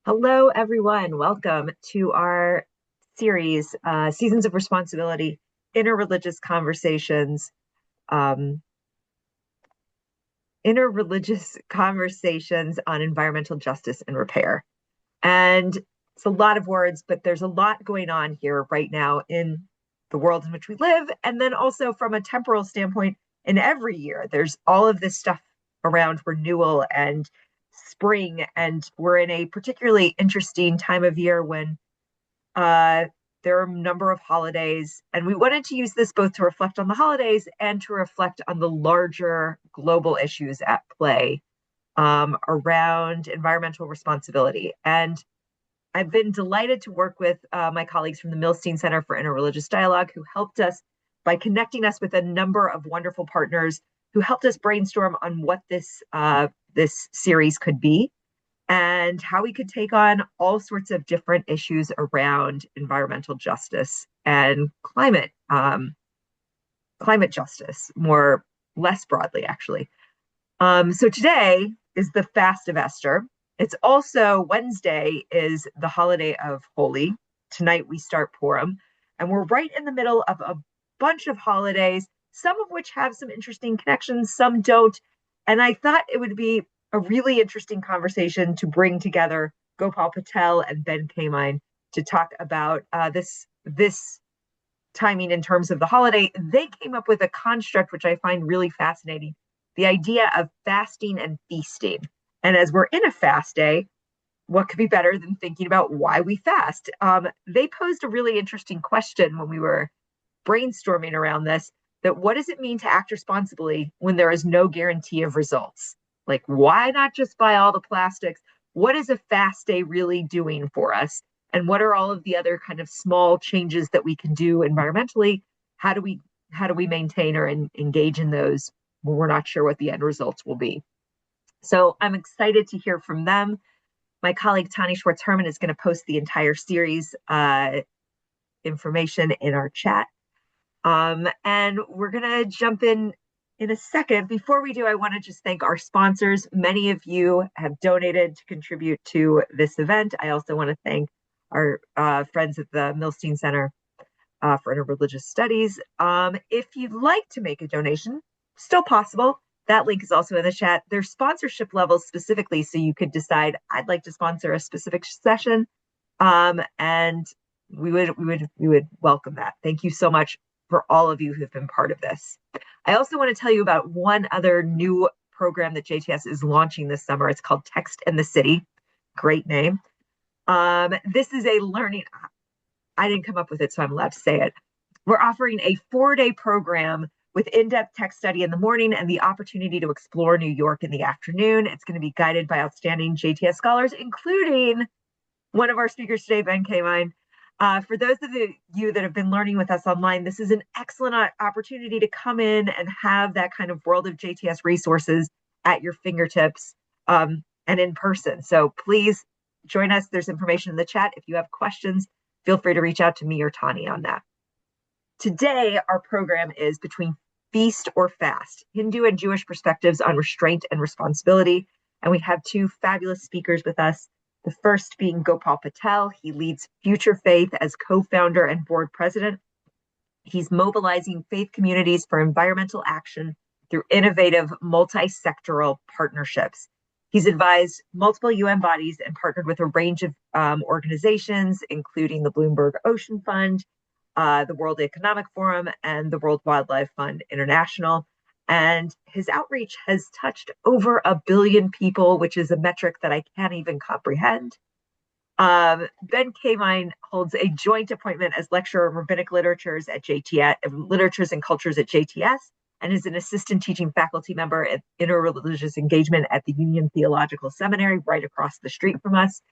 Hello, everyone. Welcome to our series, Seasons of Responsibility, Interreligious Conversations, um, Interreligious Conversations on Environmental Justice and Repair. And it's a lot of words, but there's a lot going on here right now in the world in which we live. And then also from a temporal standpoint, in every year, there's all of this stuff around renewal and spring. And we're in a particularly interesting time of year when uh, there are a number of holidays. And we wanted to use this both to reflect on the holidays and to reflect on the larger global issues at play around environmental responsibility. And I've been delighted to work with my colleagues from the Milstein Center for Interreligious Dialogue, who helped us by connecting us with a number of wonderful partners who helped us brainstorm on what this series could be and how we could take on all sorts of different issues around environmental justice and climate justice, more less broadly, actually. So today is the Fast of Esther. It's also Wednesday is the holiday of Holi. Tonight we start Purim, and we're right in the middle of a bunch of holidays, some of which have some interesting connections, some don't. And I thought it would be a really interesting conversation to bring together Gopal Patel and Ben Kamine to talk about this timing in terms of the holiday. They came up with a construct which I find really fascinating, the idea of fasting and feasting. And as we're in a fast day, what could be better than thinking about why we fast? They posed a really interesting question when we were brainstorming around this, that what does it mean to act responsibly when there is no guarantee of results? Like, why not just buy all the plastics? What is a fast day really doing for us? And what are all of the other kind of small changes that we can do environmentally? How do we maintain or engage in those when we're not sure what the end results will be? So I'm excited to hear from them. My colleague Tani Schwartz-Herman is going to post the entire series information in our chat. And we're going to jump in a second. Before we do, I want to just thank our sponsors. Many of you have donated to contribute to this event. I also want to thank our friends at the Milstein Center for Interreligious Studies. If you'd like to make a donation, still possible. That link is also in the chat. There's sponsorship levels specifically, so you could decide, I'd like to sponsor a specific session, and we would welcome that. Thank you so much for all of you who've been part of this. I also want to tell you about one other new program that JTS is launching this summer. It's called Text in the City. Great name. This is a learning. I didn't come up with it, so I'm allowed to say it. We're offering a 4-day program with in-depth text study in the morning and the opportunity to explore New York in the afternoon. It's going to be guided by outstanding JTS scholars, including one of our speakers today, Ben Kamine. For those of you that have been learning with us online, this is an excellent opportunity to come in and have that kind of world of JTS resources at your fingertips and in person. So please join us. There's information in the chat. If you have questions, feel free to reach out to me or Tani on that. Today, our program is Between Feast or Fast, Hindu and Jewish Perspectives on Restraint and Responsibility. And we have two fabulous speakers with us. The first being Gopal Patel. He leads FutureFaith as co-founder and board president. He's mobilizing faith communities for environmental action through innovative multi-sectoral partnerships. He's advised multiple UN bodies and partnered with a range of organizations, including the Bloomberg Ocean Fund, the World Economic Forum, and the World Wildlife Fund International. And his outreach has touched over 1 billion people, which is a metric that I can't even comprehend. Ben Kamine holds a joint appointment as lecturer of rabbinic literatures at JTS, literatures and cultures at JTS, and is an assistant teaching faculty member at interreligious engagement at the Union Theological Seminary, right across the street from us.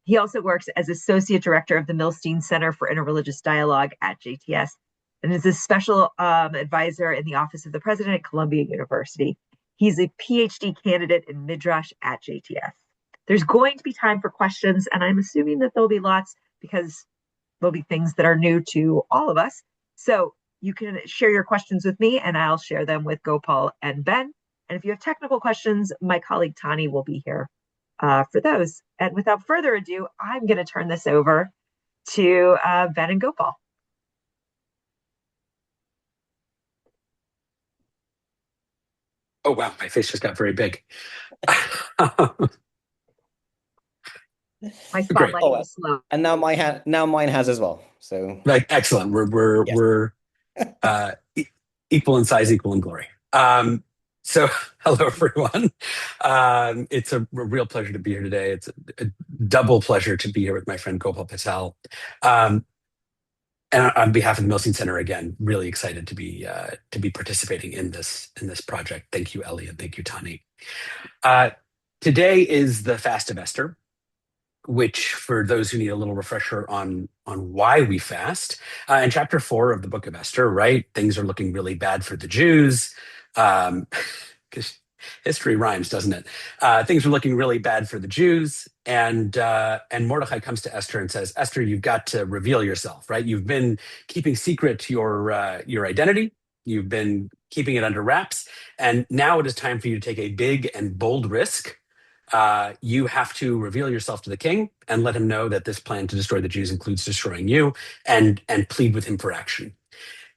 He also works as associate director of the Milstein Center for Interreligious Dialogue at JTS, and is a special advisor in the Office of the President at Columbia University. He's a PhD candidate in Midrash at JTS. There's going to be time for questions, and I'm assuming that there'll be lots because there'll be things that are new to all of us. So you can share your questions with me, and I'll share them with Gopal and Ben. And if you have technical questions, my colleague Tani will be here for those. And without further ado, I'm going to turn this over to Ben and Gopal. Oh, wow. My face just got very big. My Great. spotlight was slow. And now mine has as well. So Excellent. We're yes. we're equal in size, equal in glory. So hello everyone. It's a real pleasure to be here today. It's a double pleasure to be here with my friend Gopal Patel. And on behalf of the Milstein Center, again, really excited to be participating in this project. Thank you, Ellie, and thank you, Tani. Today is the Fast of Esther, which, for those who need a little refresher on why we fast, in chapter 4 of the book of Esther, right, things are looking really bad for the Jews. Because history rhymes, doesn't it? Things are looking really bad for the Jews, and Mordecai comes to Esther and says, "Esther, you've got to reveal yourself, right? You've been keeping secret your identity. You've been keeping it under wraps, and now it is time for you to take a big and bold risk. You have to reveal yourself to the king and let him know that this plan to destroy the Jews includes destroying you, and plead with him for action."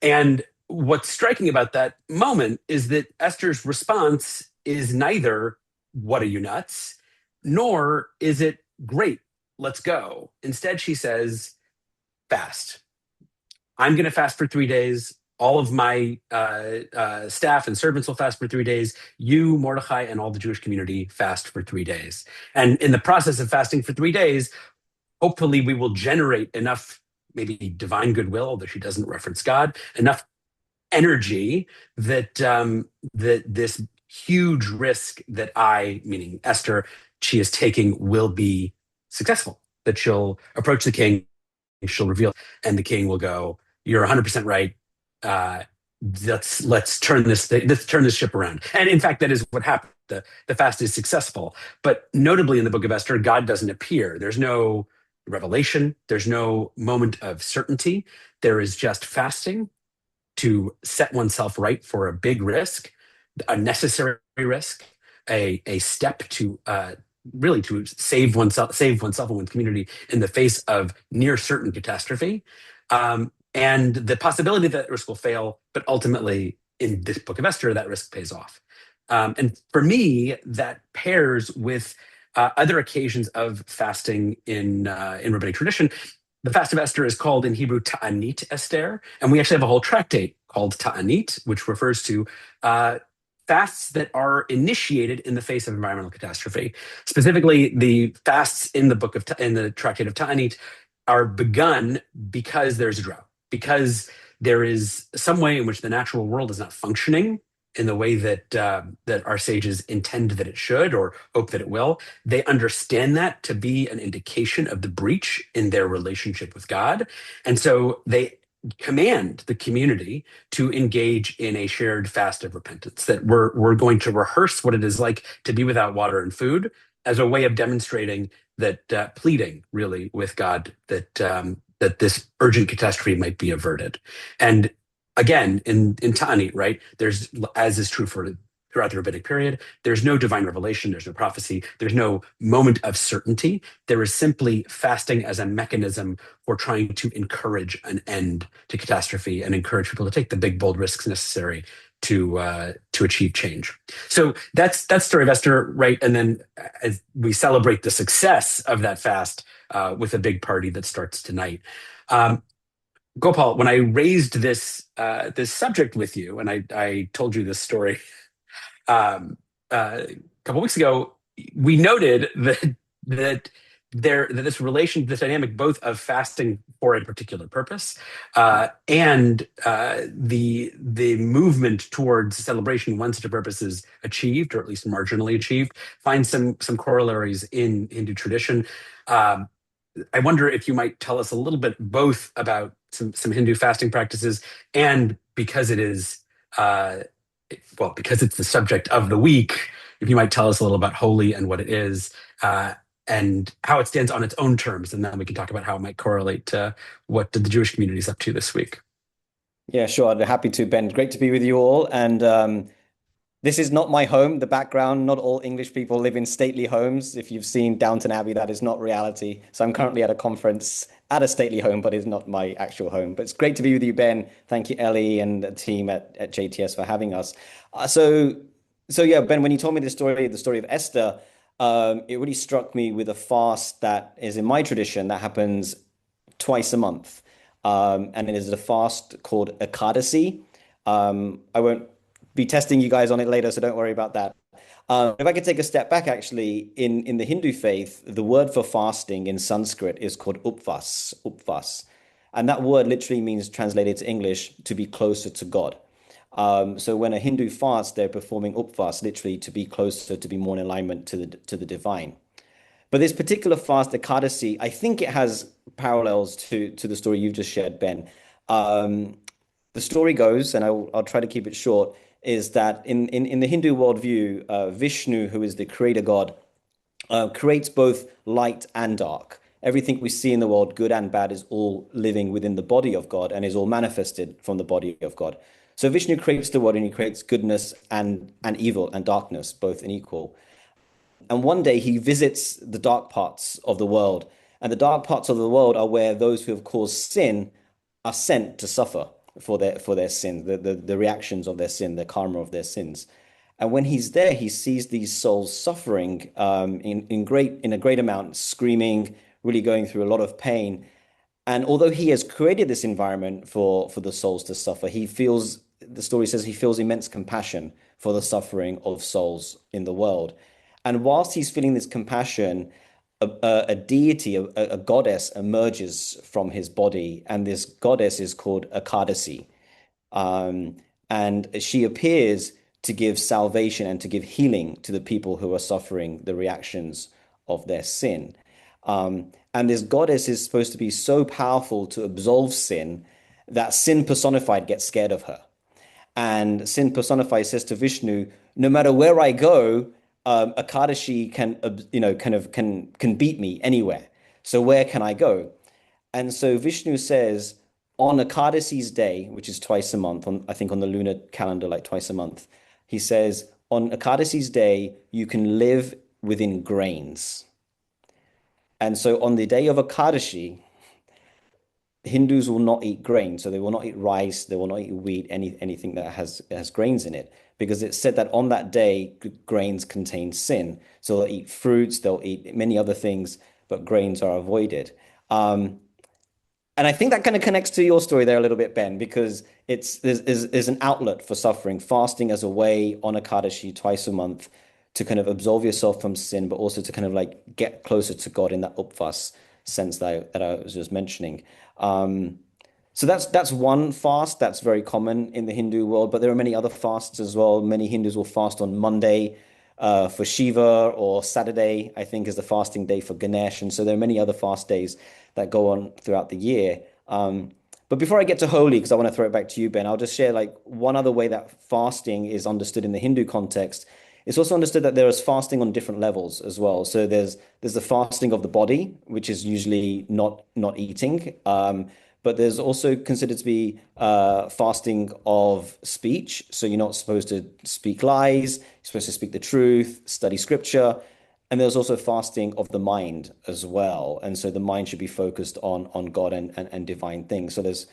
And what's striking about that moment is that Esther's response is neither, "What are you, nuts?" nor is it, "Great, let's go." Instead, she says, "Fast. I'm going to fast for 3 days. All of my staff and servants will fast for 3 days. You, Mordecai, and all the Jewish community fast for 3 days. And in the process of fasting for 3 days, hopefully we will generate enough, maybe divine goodwill, although she doesn't reference God, enough energy that that this huge risk that meaning Esther, she is taking will be successful. That she'll approach the king, she'll reveal, and the king will go, "You're 100% right. Let's turn this ship around." And in fact, that is what happened. The fast is successful. But notably in the book of Esther, God doesn't appear. There's no revelation. There's no moment of certainty. There is just fasting to set oneself right for a big risk, a necessary risk, a step to really to save oneself and one's community in the face of near certain catastrophe. And the possibility that risk will fail, but ultimately in this book of Esther, that risk pays off. And for me, that pairs with other occasions of fasting in rabbinic tradition. The Fast of Esther is called in Hebrew Ta'anit Esther, and we actually have a whole tractate called Ta'anit, which refers to fasts that are initiated in the face of environmental catastrophe. Specifically, the fasts in the tractate of Ta'anit are begun because there's a drought, because there is some way in which the natural world is not functioning in the way that our sages intend that it should or hope that it will. They understand that to be an indication of the breach in their relationship with God. And so they command the community to engage in a shared fast of repentance, that we're going to rehearse what it is like to be without water and food as a way of demonstrating that, pleading really with God that that this urgent catastrophe might be averted. And again, in Ta'anit, right, there's, as is true throughout the rabbinic period, there's no divine revelation, there's no prophecy, there's no moment of certainty. There is simply fasting as a mechanism for trying to encourage an end to catastrophe and encourage people to take the big, bold risks necessary to achieve change. So that's story of Esther, right? And then as we celebrate the success of that fast with a big party that starts tonight. Gopal, when I raised this subject with you, and I told you this story a couple weeks ago, we noted that this dynamic both of fasting for a particular purpose and the movement towards celebration when such a purpose is achieved, or at least marginally achieved, finds some corollaries in Hindu tradition. I wonder if you might tell us a little bit both about some Hindu fasting practices, and because it is because it's the subject of the week, if you might tell us a little about Holi and what it is, and how it stands on its own terms, and then we can talk about how it might correlate to what the Jewish community is up to this week. Yeah, sure. I'd be happy to, Ben. Great to be with you all. And This is not my home, the background. Not all English people live in stately homes. If you've seen Downton Abbey, that is not reality. So I'm currently at a conference at a stately home, but it's not my actual home. But it's great to be with you, Ben. Thank you, Ellie, and the team at JTS for having us. So yeah, Ben, when you told me the story of Esther, it really struck me with a fast that is in my tradition that happens twice a month. And it is a fast called Ekadasi. I won't be testing you guys on it later, so don't worry about that. If I could take a step back, actually, in the Hindu faith, the word for fasting in Sanskrit is called upvas. And that word literally means, translated to English, to be closer to God. So when a Hindu fasts, they're performing upvas, literally to be closer, to be more in alignment to the divine. But this particular fast, Ekadasi, I think it has parallels to the story you've just shared, Ben. The story goes, and I'll try to keep it short, is that in the Hindu worldview, Vishnu, who is the creator god, creates both light and dark. Everything we see in the world, good and bad, is all living within the body of God and is all manifested from the body of God. So Vishnu creates the world and he creates goodness and evil and darkness, both in equal. And one day he visits the dark parts of the world. And the dark parts of the world are where those who have caused sin are sent to suffer for their sin, the reactions of their sin, the karma of their sins. And when he's there, he sees these souls suffering in a great amount, screaming, really going through a lot of pain. And although he has created this environment for the souls to suffer, the story says he feels immense compassion for the suffering of souls in the world. And whilst he's feeling this compassion, a deity, a goddess emerges from his body, and this goddess is called Ekadasi. And she appears to give salvation and to give healing to the people who are suffering the reactions of their sin. And this goddess is supposed to be so powerful to absolve sin that sin personified gets scared of her. And sin personified says to Vishnu, no matter where I go, Ekadashi can beat me anywhere. So where can I go? And so Vishnu says, on Ekadasi's day, which is twice a month, I think on the lunar calendar, like twice a month, he says, on Ekadasi's day, you can live within grains. And so on the day of Ekadashi, Hindus will not eat grain, so they will not eat rice, they will not eat wheat, anything that has grains in it, because it's said that on that day, grains contain sin. So they'll eat fruits, they'll eat many other things, but grains are avoided. And I think that kind of connects to your story there a little bit, Ben, because there's an outlet for suffering, fasting as a way on Ekadashi twice a month to kind of absolve yourself from sin, but also to kind of like get closer to God in that upvas sense that I was just mentioning. So that's one fast that's very common in the Hindu world, but there are many other fasts as well. Many Hindus will fast on Monday for Shiva, or Saturday, I think, is the fasting day for Ganesh. And so there are many other fast days that go on throughout the year. But before I get to Holi, because I want to throw it back to you, Ben, I'll just share like one other way that fasting is understood in the Hindu context. It's also understood that there is fasting on different levels as well. So there's the fasting of the body, which is usually not eating. But there's also considered to be fasting of speech. So you're not supposed to speak lies. You're supposed to speak the truth, study scripture. And there's also fasting of the mind as well. And so the mind should be focused on God and divine things. So there's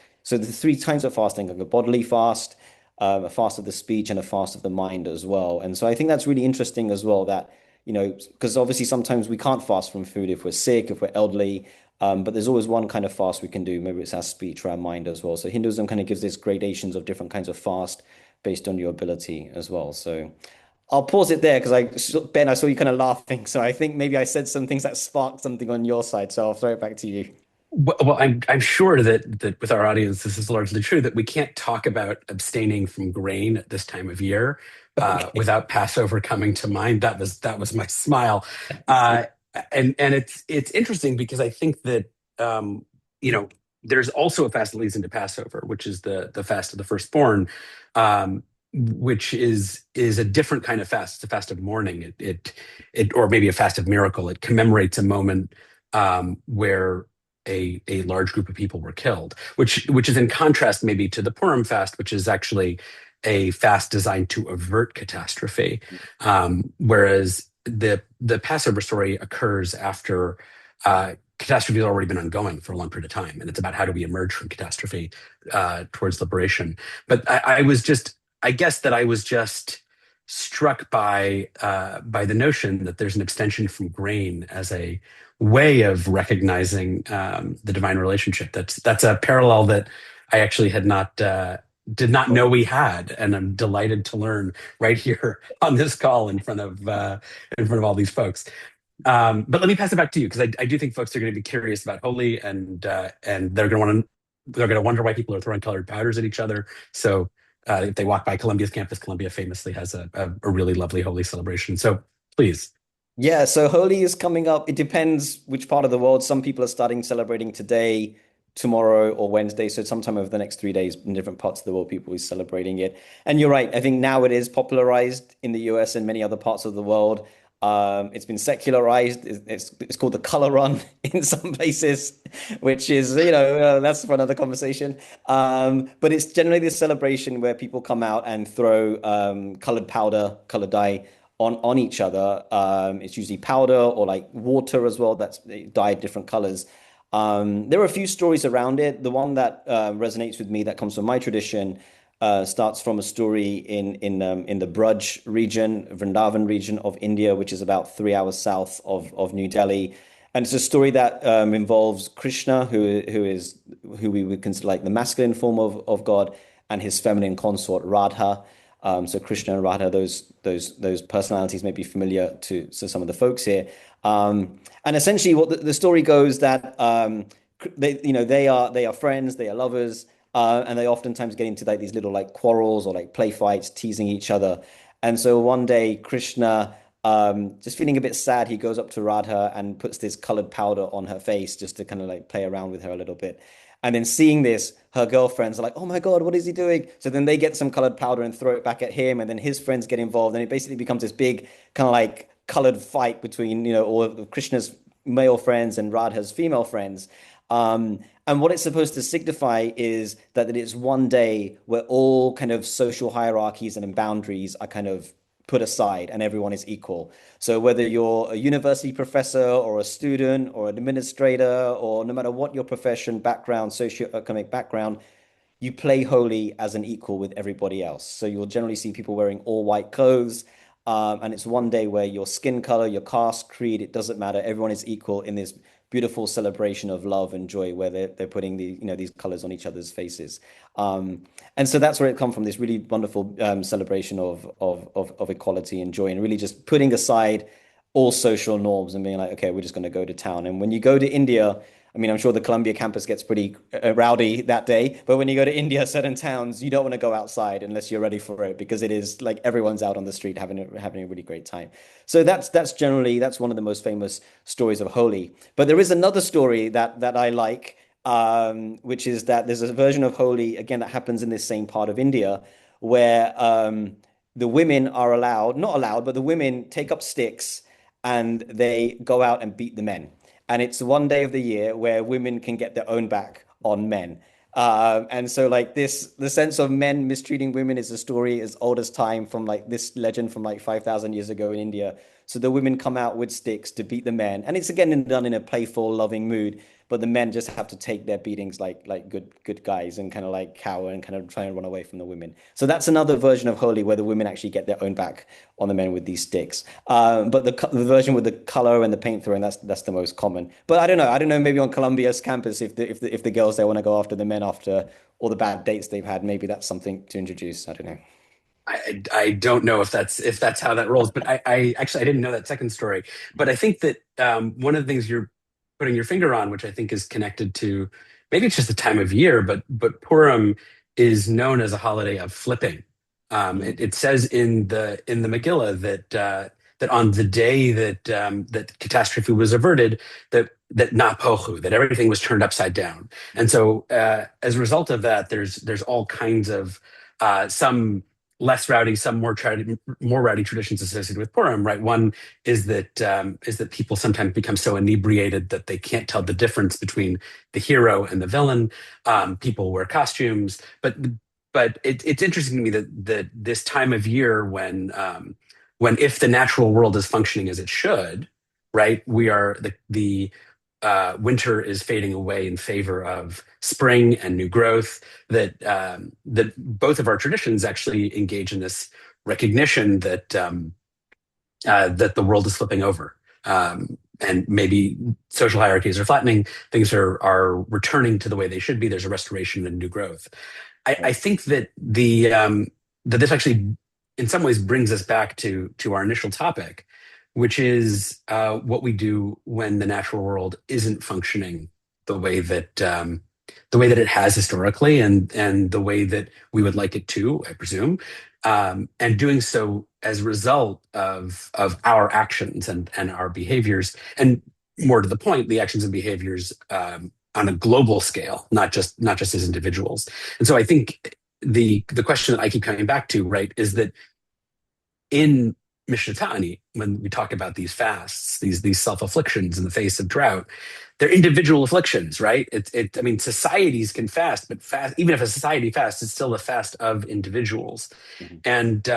three kinds of fasting, like a bodily fast, a fast of the speech, and a fast of the mind as well. And so I think that's really interesting as well, that, because obviously sometimes we can't fast from food if we're sick, if we're elderly, but there's always one kind of fast we can do. Maybe it's our speech or our mind as well. So Hinduism kind of gives this gradations of different kinds of fast based on your ability as well. So I'll pause it there because Ben, I saw you kind of laughing. So I think maybe I said some things that sparked something on your side. So I'll throw it back to you. Well, I'm sure that with our audience, this is largely true, that we can't talk about abstaining from grain at this time of year Okay. without Passover coming to mind. That was my smile, and it's interesting because I think that there's also a fast that leads into Passover, which is the fast of the firstborn, which is a different kind of fast. It's a fast of mourning. It or maybe a fast of miracle. It commemorates a moment where a large group of people were killed, which is in contrast maybe to the Purim fast, which is actually a fast designed to avert catastrophe, whereas the Passover story occurs after catastrophe has already been ongoing for a long period of time, and it's about how do we emerge from catastrophe towards liberation. But I guess that I was just struck by the notion that there's an abstention from grain as a way of recognizing the divine relationship. That's a parallel that I actually had not did not know we had, and I'm delighted to learn right here on this call in front of all these folks. But let me pass it back to you, because I do think folks are going to be curious about Holy, and they're going to wonder why people are throwing colored powders at each other. So if they walk by Columbia's campus, Columbia famously has a really lovely Holy celebration. So please. Yeah, so Holi is coming up. It depends which part of the world. Some people are starting celebrating today, tomorrow, or Wednesday. So sometime over the next 3 days in different parts of the world, people will be celebrating it. And you're right. I think now it is popularized in the US and many other parts of the world. It's been secularized. It's called the color run in some places, which is, that's for another conversation. But it's generally this celebration where people come out and throw colored powder, colored dye on each other. It's usually powder or like water as well that's dyed different colors. There are a few stories around it. The one that resonates with me that comes from my tradition starts from a story in the Braj region, Vrindavan region of India, which is about 3 hours south of New Delhi. And it's a story that involves Krishna, who we would consider like the masculine form of God, and his feminine consort Radha. So Krishna and Radha, those personalities may be familiar to some of the folks here. And essentially, what the story goes that they are friends, they are lovers, and they oftentimes get into like these little like quarrels or like play fights, teasing each other. And so one day, Krishna, just feeling a bit sad, he goes up to Radha and puts this colored powder on her face just to kind of like play around with her a little bit. And then seeing this, her girlfriends are like, "Oh my God, what is he doing?" So then they get some colored powder and throw it back at him. And then his friends get involved. And it basically becomes this big kind of like colored fight between, all of Krishna's male friends and Radha's female friends. And what it's supposed to signify is that it's one day where all kind of social hierarchies and boundaries are kind of put aside and everyone is equal. So whether you're a university professor or a student or an administrator, or no matter what your profession, background, socioeconomic background, you play Holi as an equal with everybody else. So you'll generally see people wearing all white clothes. And it's one day where your skin color, your caste, creed, it doesn't matter. Everyone is equal in this beautiful celebration of love and joy, where they're putting these colors on each other's faces. And so that's where it comes from, this really wonderful celebration of equality and joy, and really just putting aside all social norms and being like, okay, we're just going to go to town. And when you go to India, I mean, I'm sure the Columbia campus gets pretty rowdy that day, but when you go to India, certain towns, you don't want to go outside unless you're ready for it, because it is like everyone's out on the street having a really great time. So that's one of the most famous stories of Holi. But there is another story that I like, which is that there's a version of Holi, again, that happens in this same part of India, where the women are not allowed, but the women take up sticks and they go out and beat the men. And it's one day of the year where women can get their own back on men. And so like the sense of men mistreating women is a story as old as time, from like this legend from like 5,000 years ago in India. So the women come out with sticks to beat the men. And it's again done in a playful, loving mood. But the men just have to take their beatings like good guys, and kind of like cower and kind of try and run away from the women. So that's another version of Holi where the women actually get their own back on the men with these sticks. But the version with the color and the paint throwing, that's the most common. But I don't know. Maybe on Columbia's campus, if the girls there want to go after the men after all the bad dates they've had, maybe that's something to introduce. I don't know. I don't know if that's how that rolls, but I actually I didn't know that second story. But I think that one of the things you're putting your finger on, which I think is connected to, maybe it's just the time of year, but Purim is known as a holiday of flipping. It says in the Megillah that on the day that catastrophe was averted, that napochu, that everything was turned upside down. And so as a result of that, there's all kinds of some less rowdy, some more rowdy traditions associated with Purim, right? One is that people sometimes become so inebriated that they can't tell the difference between the hero and the villain. People wear costumes, but but it's interesting to me that this time of year when if the natural world is functioning as it should, right, we are the winter is fading away in favor of spring and new growth. That both of our traditions actually engage in this recognition that the world is flipping over. And maybe social hierarchies are flattening, things are returning to the way they should be. There's a restoration and new growth. I think that that this actually, in some ways, brings us back to our initial topic, which is what we do when the natural world isn't functioning the way that it has historically, and the way that we would like it to, I presume, and doing so as a result of our actions and our behaviors, and more to the point, the actions and behaviors on a global scale, not just as individuals. And so I think the question that I keep coming back to, right, is that in Mishnah Ta'ani, when we talk about these fasts, these self-afflictions in the face of drought, they're individual afflictions, right? I mean, societies can fast, but even if a society fasts, it's still a fast of individuals. Mm-hmm. And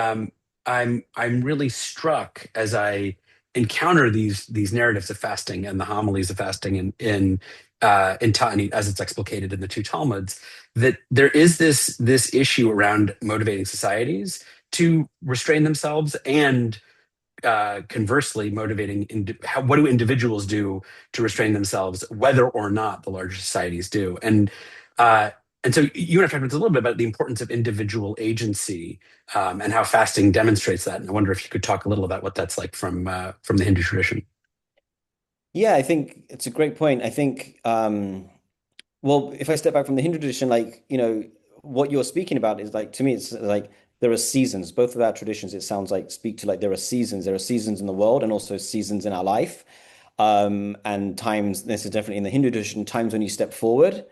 I'm really struck as I encounter these narratives of fasting and the homilies of fasting in Ta'anit as it's explicated in the two Talmuds, that there is this issue around motivating societies to restrain themselves, and conversely motivating what do individuals do to restrain themselves, whether or not the larger societies do. And so you and I talked a little bit about the importance of individual agency, and how fasting demonstrates that. And I wonder if you could talk a little about what that's like from the Hindu tradition. Yeah, I think it's a great point. I think, well, if I step back from the Hindu tradition, like, what you're speaking about is like, to me, it's like there are seasons. Both of our traditions, it sounds like, speak to like there are seasons. There are seasons in the world and also seasons in our life. And times, this is definitely in the Hindu tradition, times when you step forward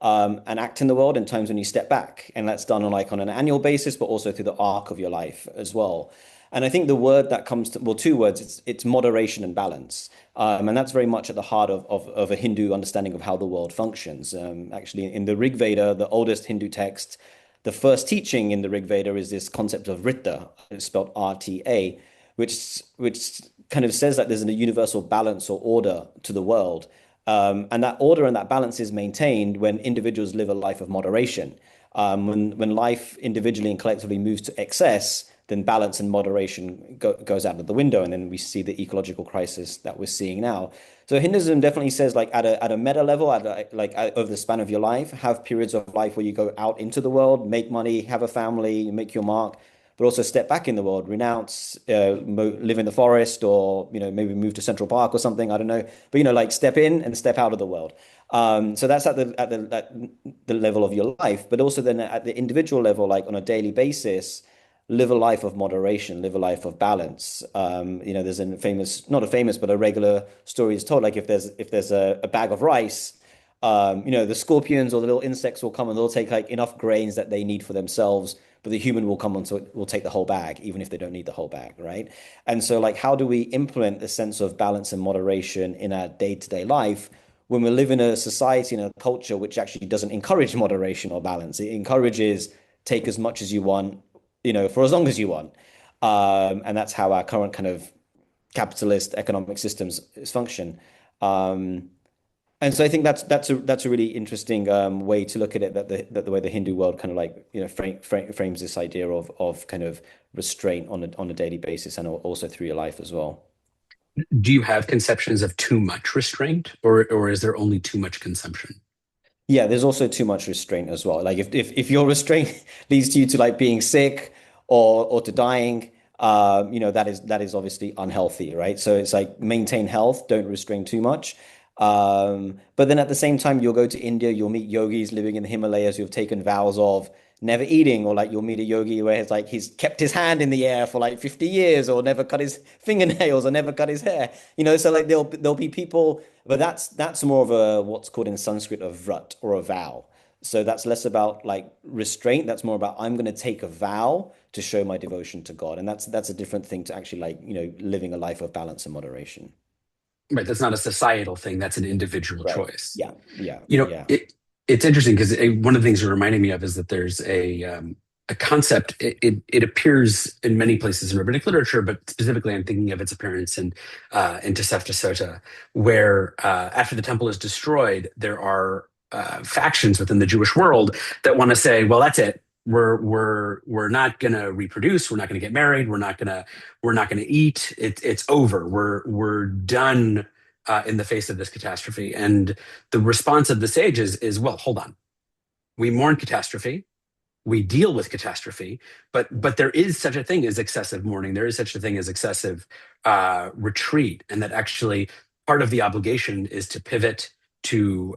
and act in the world, and times when you step back. And that's done on an annual basis, but also through the arc of your life as well. And I think the word that comes to, well, two words, it's moderation and balance. And that's very much at the heart of a Hindu understanding of how the world functions. Actually, in the Rig Veda, the oldest Hindu text, the first teaching in the Rig Veda is this concept of Rita, it's spelled RTA, which kind of says that there's a universal balance or order to the world. And that order and that balance is maintained when individuals live a life of moderation. When life individually and collectively moves to excess, then balance and moderation goes out of the window, and then we see the ecological crisis that we're seeing now. So Hinduism definitely says, like, at a meta level, over the span of your life, have periods of life where you go out into the world, make money, have a family, make your mark, but also step back in the world, renounce, live in the forest, or maybe move to Central Park or something. I don't know, but like step in and step out of the world. So that's at the level of your life, but also then at the individual level, like on a daily basis, live a life of moderation, live a life of balance. There's a regular story is told, like if there's a bag of rice, the scorpions or the little insects will come and they'll take like enough grains that they need for themselves, but the human will come and so will take the whole bag, even if they don't need the whole bag, right? And so, like, how do we implement a sense of balance and moderation in our day-to-day life when we live in a society and a culture which actually doesn't encourage moderation or balance? It encourages take as much as you want, for as long as you want. And that's how our current kind of capitalist economic systems function. And so I think that's a really interesting way to look at it, that the way the Hindu world kind of like frames this idea of kind of restraint on a daily basis, and also through your life as well. Do you have conceptions of too much restraint, or is there only too much consumption? Yeah, there's also too much restraint as well. Like if your restraint leads you to like being sick or to dying, that is obviously unhealthy, right? So it's like maintain health, don't restrain too much. But then at the same time, you'll go to India, you'll meet yogis living in the Himalayas who've taken vows of never eating, or like you'll meet a yogi where it's like he's kept his hand in the air for like 50 years, or never cut his fingernails, or never cut his hair. So like there'll be people, but that's more of a what's called in Sanskrit a vrat, or a vow. So that's less about like restraint. That's more about I'm going to take a vow to show my devotion to God, and that's a different thing to actually like living a life of balance and moderation. Right, that's not a societal thing. That's an individual Right. choice. Yeah. Yeah. You know, Yeah. It's interesting because one of the things you're reminding me of is that there's a concept. It appears in many places in rabbinic literature, but specifically, I'm thinking of its appearance in Tosefta Sota, where after the temple is destroyed, there are factions within the Jewish world that want to say, "Well, that's it. We're not going to reproduce. We're not going to get married. We're not going to eat. It's over. We're done." In the face of this catastrophe, and the response of the sages is, well, hold on. We mourn catastrophe. We deal with catastrophe, but there is such a thing as excessive mourning. There is such a thing as excessive retreat, and that actually part of the obligation is to pivot, to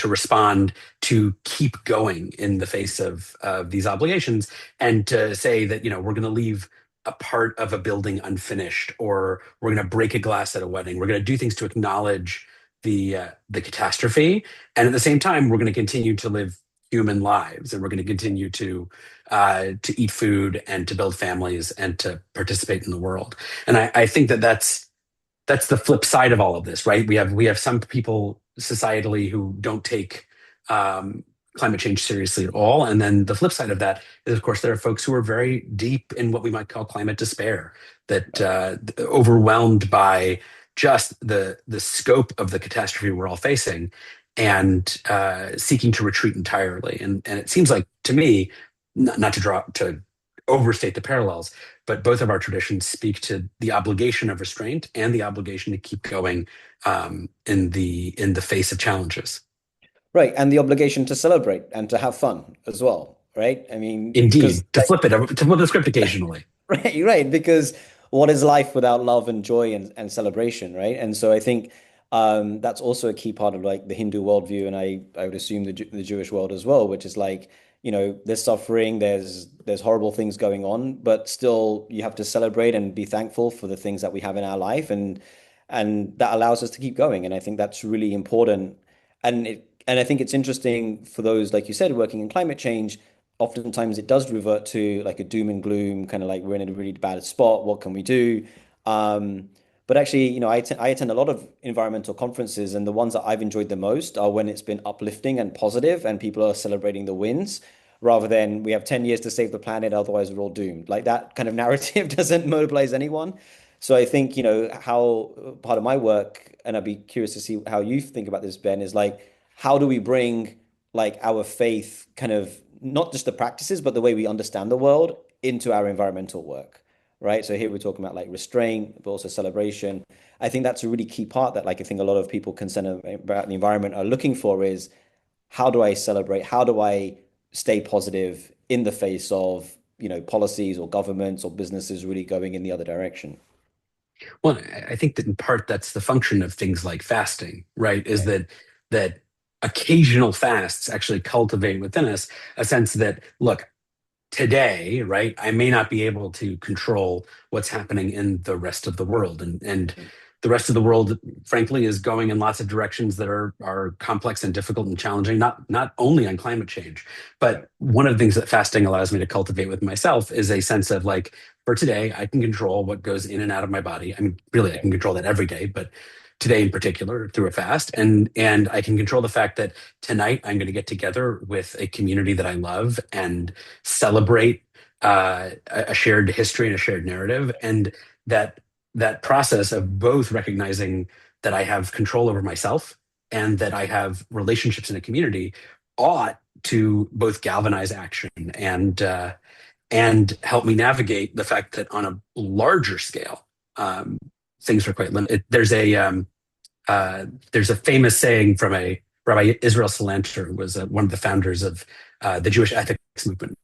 respond, to keep going in the face of these obligations, and to say that we're going to leave a part of a building unfinished, or we're going to break a glass at a wedding. We're going to do things to acknowledge the catastrophe, and at the same time, we're going to continue to live human lives, and we're going to continue to eat food and to build families and to participate in the world. And I think that that's the flip side of all of this, right? We have some people societally who don't take climate change seriously at all, and then the flip side of that is, of course, there are folks who are very deep in what we might call climate despair, that overwhelmed by just the scope of the catastrophe we're all facing, and seeking to retreat entirely. And it seems like to me, not to overstate the parallels, but both of our traditions speak to the obligation of restraint and the obligation to keep going in the face of challenges. Right, and the obligation to celebrate and to have fun as well, right? I mean, because Indeed, to flip the script occasionally. right, right, because what is life without love and joy and celebration, right? And so I think that's also a key part of like the Hindu worldview, and I would assume the Jewish world as well, which is like, there's suffering, there's horrible things going on, but still you have to celebrate and be thankful for the things that we have in our life, and that allows us to keep going. And I think that's really important. And I think it's interesting for those, like you said, working in climate change. Oftentimes it does revert to like a doom and gloom, kind of like we're in a really bad spot. What can we do? But actually, I attend a lot of environmental conferences, and the ones that I've enjoyed the most are when it's been uplifting and positive, and people are celebrating the wins, rather than we have 10 years to save the planet, otherwise we're all doomed. Like that kind of narrative doesn't mobilize anyone. So I think, how part of my work, and I'd be curious to see how you think about this, Ben, is like, how do we bring like our faith kind of not just the practices, but the way we understand the world into our environmental work, right? So here we're talking about like restraint, but also celebration. I think that's a really key part that like I think a lot of people concerned about the environment are looking for is how do I celebrate? How do I stay positive in the face of, policies or governments or businesses really going in the other direction? Well, I think that in part that's the function of things like fasting, right? Is Right. that occasional fasts actually cultivate within us a sense that, look, today, right, I may not be able to control what's happening in the rest of the world. And the rest of the world, frankly, is going in lots of directions that are complex and difficult and challenging, not only on climate change. Right. But one of the things that fasting allows me to cultivate with myself is a sense of like, for today, I can control what goes in and out of my body. I mean, really, I Right. can control that every day, but today in particular through a fast. And I can control the fact that tonight I'm going to get together with a community that I love and celebrate a shared history and a shared narrative, and that process of both recognizing that I have control over myself and that I have relationships in a community ought to both galvanize action and help me navigate the fact that on a larger scale, things are quite limited. There's a famous saying from a Rabbi Israel Salanter, who was one of the founders of the Jewish ethics movement,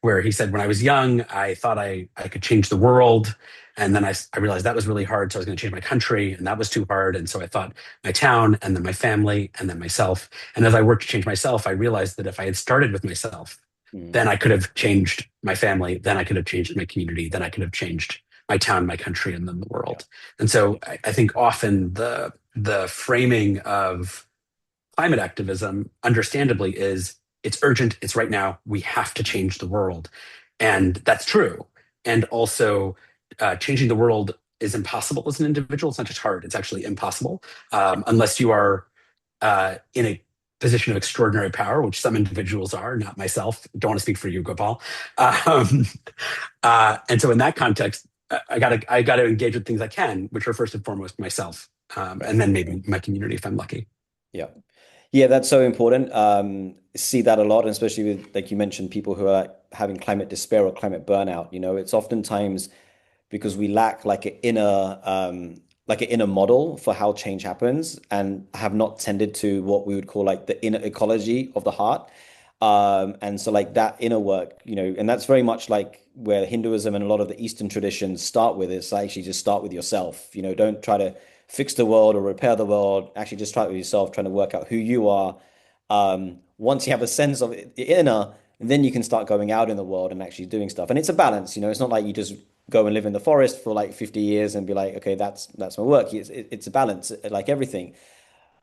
where he said, when I was young, I thought I could change the world. And then I realized that was really hard. So I was going to change my country, and that was too hard. And so I thought my town, and then my family, and then myself. And as I worked to change myself, I realized that if I had started with myself, Mm. then I could have changed my family, then I could have changed my community, then I could have changed my town, my country, and then the Yeah. world. And so I think often the framing of climate activism, understandably, is it's urgent, it's right now, we have to change the world. And that's true. And also, changing the world is impossible as an individual. It's not just hard, it's actually impossible, unless you are in a position of extraordinary power, which some individuals are, not myself. Don't want to speak for you, Gopal. Um, and so in that context, I gotta engage with things I can, which are first and foremost myself, Right. and then maybe my community if I'm lucky. Yeah. Yeah, that's so important. See that a lot, and especially with, like you mentioned, people who are having climate despair or climate burnout. It's oftentimes because we lack like an inner model for how change happens, and have not tended to what we would call like the inner ecology of the heart. And so like that inner work, and that's very much like where Hinduism and a lot of the Eastern traditions start with, is actually just start with yourself. Don't try to fix the world or repair the world. Actually just try it with yourself, trying to work out who you are. Once you have a sense of the inner, then you can start going out in the world and actually doing stuff. And it's a balance. It's not like you just go and live in the forest for like 50 years and be like, okay, that's my work. It's a balance, like everything.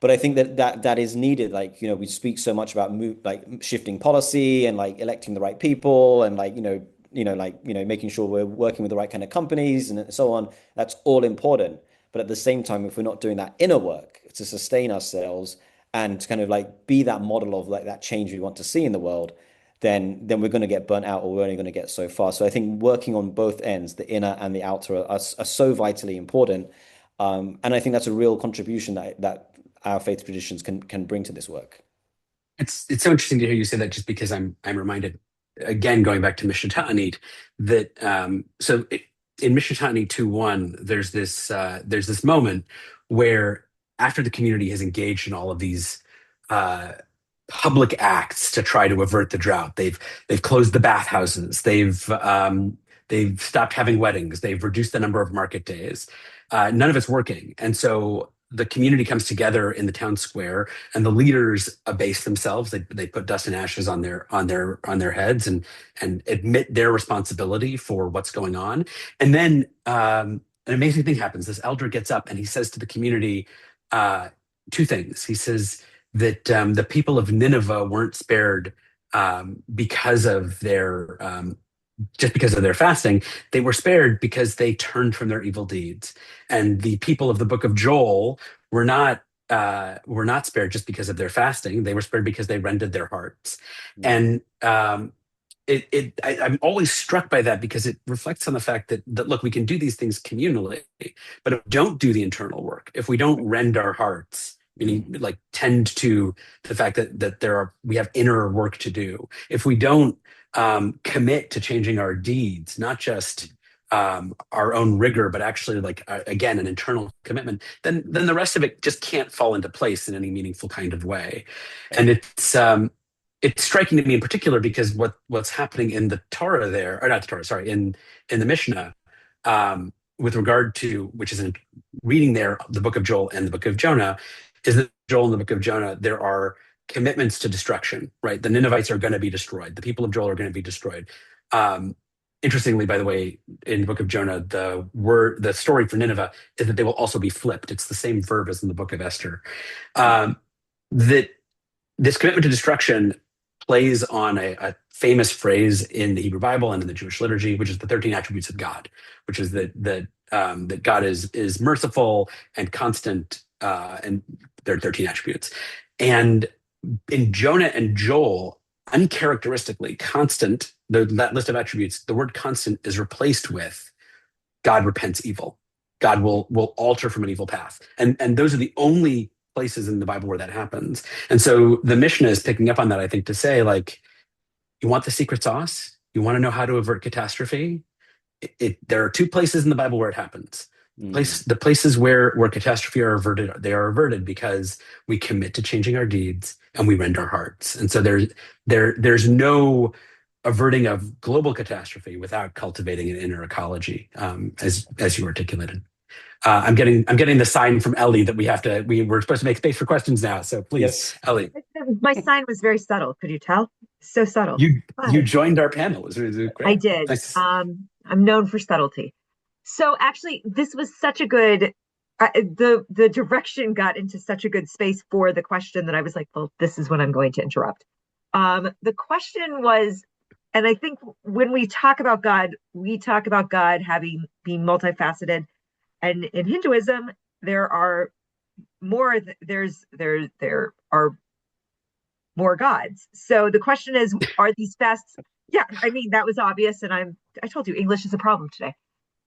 But I think that is needed. Like, we speak so much about like shifting policy and like electing the right people, and like, making sure we're working with the right kind of companies and so on. That's all important. But at the same time, if we're not doing that inner work to sustain ourselves and to kind of like be that model of like that change we want to see in the world, then we're going to get burnt out, or we're only going to get so far. So I think working on both ends, the inner and the outer, are so vitally important. And I think that's a real contribution that our faith traditions can bring to this work. It's so interesting to hear you say that, just because I'm reminded, again, going back to Mishnah Ta'anit, that in Mishnah Ta'anit 2:1, there's this moment where, after the community has engaged in all of these uh, public acts to try to avert the drought, they've closed the bathhouses, they've stopped having weddings, they've reduced the number of market days. None of it's working, and so the community comes together in the town square, and the leaders abase themselves. They put dust and ashes on their heads, and admit their responsibility for what's going on. And then an amazing thing happens. This elder gets up and he says to the community two things. He says that the people of Nineveh weren't spared because of their just because of their fasting. They were spared because they turned from their evil deeds. And the people of the book of Joel were not spared just because of their fasting. They were spared because they rended their hearts. And I'm always struck by that, because it reflects on the fact that look, we can do these things communally, but if we don't do the internal work, if we don't rend our hearts, meaning like tend to the fact that we have inner work to do, if we don't commit to changing our deeds, not just our own rigor, but actually like again an internal commitment, then the rest of it just can't fall into place in any meaningful kind of way. And it's striking to me in particular because what's happening in the Torah there, or not the Torah, sorry, in the Mishnah, with regard to, which is in reading there the book of Joel and the book of Jonah, is that Joel and the book of Jonah, there are commitments to destruction, right? The Ninevites are going to be destroyed. The people of Joel are going to be destroyed. Interestingly, by the way, in the book of Jonah, the story for Nineveh is that they will also be flipped. It's the same verb as in the book of Esther. That this commitment to destruction plays on a famous phrase in the Hebrew Bible and in the Jewish liturgy, which is the 13 attributes of God, which is that God is merciful and constant, and there are 13 attributes. And in Jonah and Joel, uncharacteristically, constant, that list of attributes, the word constant is replaced with God repents evil. God will alter from an evil path. And those are the only places in the Bible where that happens. And so the Mishnah is picking up on that, I think, to say, like, you want the secret sauce? You want to know how to avert catastrophe? There are two places in the Bible where it happens. The places where catastrophe are averted, they are averted because we commit to changing our deeds and we rend our hearts. And so there's no averting of global catastrophe without cultivating an inner ecology, as you articulated. I'm getting the sign from Ellie that we're supposed to make space for questions now. So please, Yes. Ellie. My sign was very subtle. Could you tell? So subtle. You joined our panel. It was great. I did. Nice. I'm known for subtlety. So actually, this was such a good. The direction got into such a good space for the question that I was like, well, this is when I'm going to interrupt. The question was, and I think when we talk about God, we talk about God being multifaceted. And in Hinduism, there are more gods. So the question is, are these fasts? Yeah, I mean that was obvious, and I told you English is a problem today.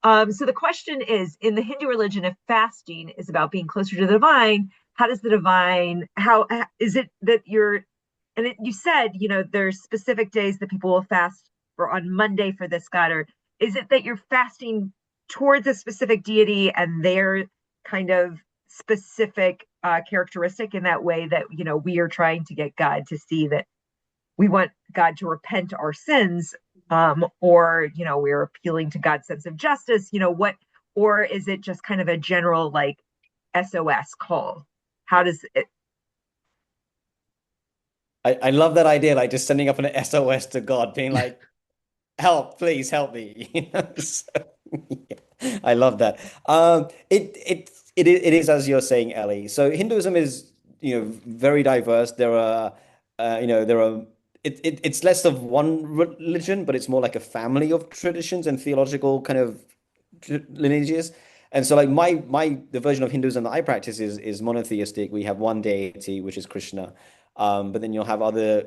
So the question is, in the Hindu religion, if fasting is about being closer to the divine, how does the divine? How is it that you're? And you said, there's specific days that people will fast, or on Monday for this god, or is it that you're fasting towards a specific deity and their kind of specific characteristic in that way that we are trying to get God to see that we want God to repent our sins, or we're appealing to God's sense of justice, or is it just kind of a general like SOS call? How does it? I love that idea, like just sending up an SOS to God, being like, help, please help me. So, yeah, I love that. It is as you're saying, Ellie. So Hinduism is, very diverse. There are, there are. It's less of one religion, but it's more like a family of traditions and theological kind of lineages. And so, like the version of Hinduism that I practice is monotheistic. We have one deity, which is Krishna. But then you'll have other,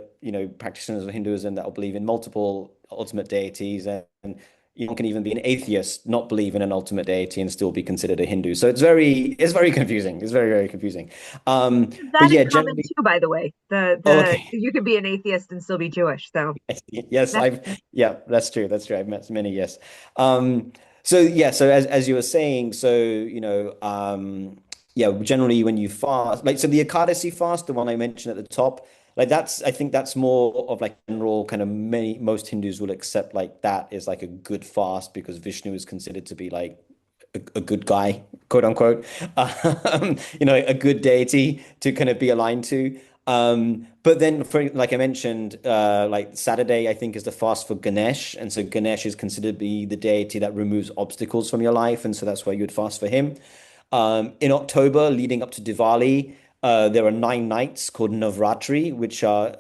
practitioners of Hinduism that will believe in multiple ultimate deities, and you can even be an atheist, not believe in an ultimate deity, and still be considered a Hindu. So it's very confusing. It's very, very confusing. But That in yeah, common generally, too, by the way. oh, The okay. you can be an atheist and still be Jewish. So Yes, that yeah, that's true. That's true. I've met many, yes. So yeah, so as you were saying, so yeah, generally when you fast, like so the Ekadasi fast, the one I mentioned at the top, like I think that's more of like general kind of most Hindus will accept like that is like a good fast because Vishnu is considered to be like a good guy, quote unquote, a good deity to kind of be aligned to. But then, for like I mentioned, like Saturday, I think is the fast for Ganesh, and so Ganesh is considered to be the deity that removes obstacles from your life, and so that's why you would fast for him. In October, leading up to Diwali, there are 9 nights called Navratri, which are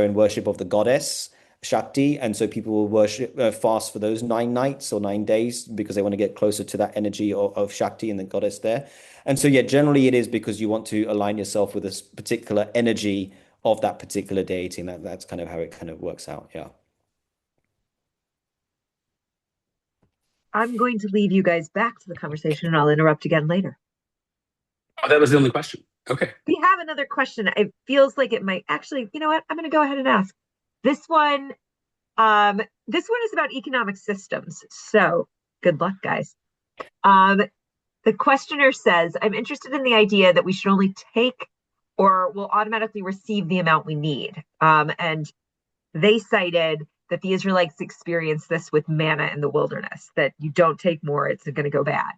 in worship of the goddess Shakti, and so people will worship fast for those 9 nights or 9 days because they want to get closer to that energy of Shakti and the goddess there. And so yeah, generally it is because you want to align yourself with this particular energy of that particular deity, and that's kind of how it kind of works out. Yeah. I'm going to leave you guys back to the conversation, and I'll interrupt again later. Oh, that was the only question. Okay. We have another question. It feels like it might actually. You know what? I'm going to go ahead and ask this one. This one is about economic systems. So good luck, guys. Um, the questioner says, I'm interested in the idea that we should only take or will automatically receive the amount we need. And they cited that the Israelites experienced this with manna in the wilderness, that you don't take more, it's going to go bad.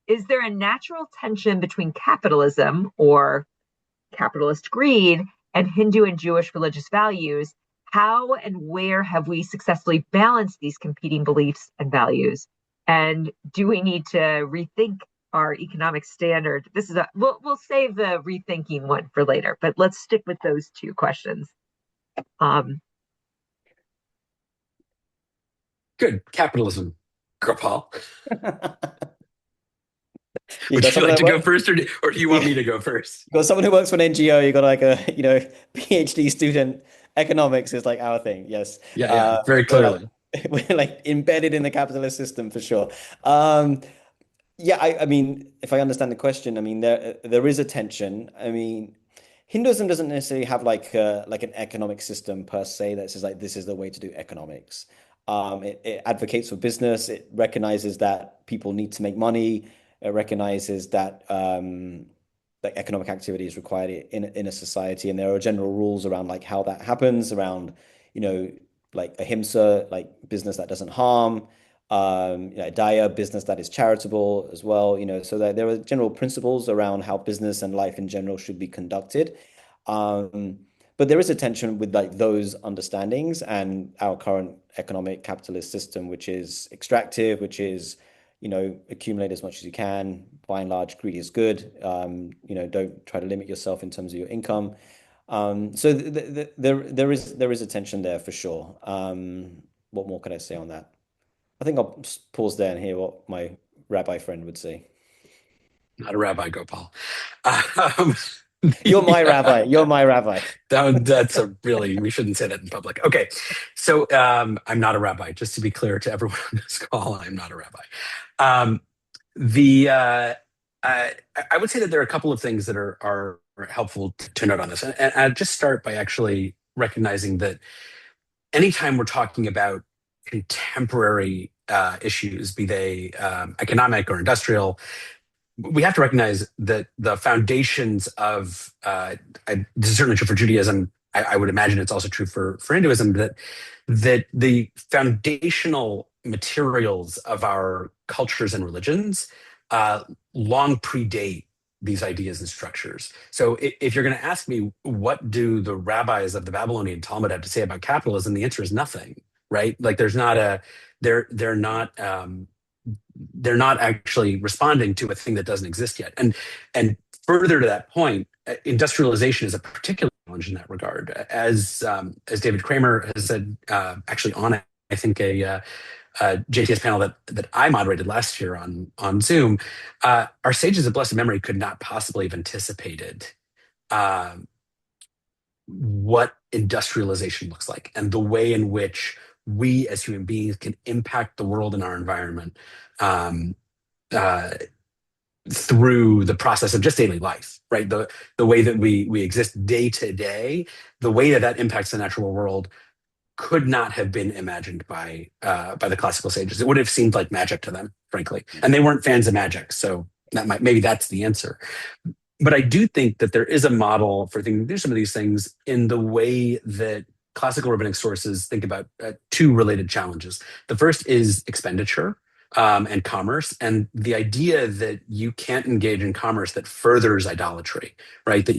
Is there a natural tension between capitalism or capitalist greed and Hindu and Jewish religious values? How and where have we successfully balanced these competing beliefs and values? And do we need to rethink our economic standard? We'll save the rethinking one for later, but let's stick with those two questions. Good. Capitalism. Gopal. You got Would you someone like that to go works. first, or do you want me to go first? You got someone who works for an NGO. You got like a PhD student. Economics is like our thing. Yes, Yeah, yeah, very we're like clearly. we're like embedded in the capitalist system for sure. Yeah, I mean, if I understand the question, I mean there is a tension. I mean, Hinduism doesn't necessarily have like an economic system per se that says like this is the way to do economics. It advocates for business. It recognizes that people need to make money. It recognizes that like economic activity is required in a society, and there are general rules around like how that happens, around you know like ahimsa, like business that doesn't harm, daya, business that is charitable as well. So that there are general principles around how business and life in general should be conducted. Um, but there is a tension with like those understandings and our current economic capitalist system, which is extractive, which is accumulate as much as you can. By and large, greed is good. Don't try to limit yourself in terms of your income. So there is a tension there for sure. What more can I say on that? I think I'll pause there and hear what my rabbi friend would say. Not a rabbi, Gopal. Um, You're my Yeah. rabbi. You're my rabbi. That's a really, we shouldn't say that in public. Okay. So I'm not a rabbi, just to be clear to everyone on this call, I'm not a rabbi. Um, the I, I would say that there are a couple of things that are helpful to note on this. And I'll just start by actually recognizing that anytime we're talking about contemporary issues, be they economic or industrial, we have to recognize that the foundations of this is certainly true for Judaism. I would imagine it's also true for Hinduism, that the foundational materials of our cultures and religions uh, long predate these ideas and structures. So if you're going to ask me what do the rabbis of the Babylonian Talmud have to say about capitalism, the answer is nothing, right? Like there's not a they're not they're not actually responding to a thing that doesn't exist yet. And further to that point, industrialization is a particular challenge in that regard. As David Kramer has said, actually on I think a JTS panel that I moderated last year on Zoom, our sages of blessed memory could not possibly have anticipated uh, what industrialization looks like and the way in which we as human beings can impact the world and our environment um, uh, through the process of just daily life, right? The way that we exist day to day, the way that that impacts the natural world could not have been imagined by the classical sages. It would have seemed like magic to them, frankly, and they weren't fans of magic, so maybe that's the answer. But I do think that there is a model for thinking through some of these things in the way that classical rabbinic sources think about two related challenges. The first is expenditure and commerce, and the idea that you can't engage in commerce that furthers idolatry, right?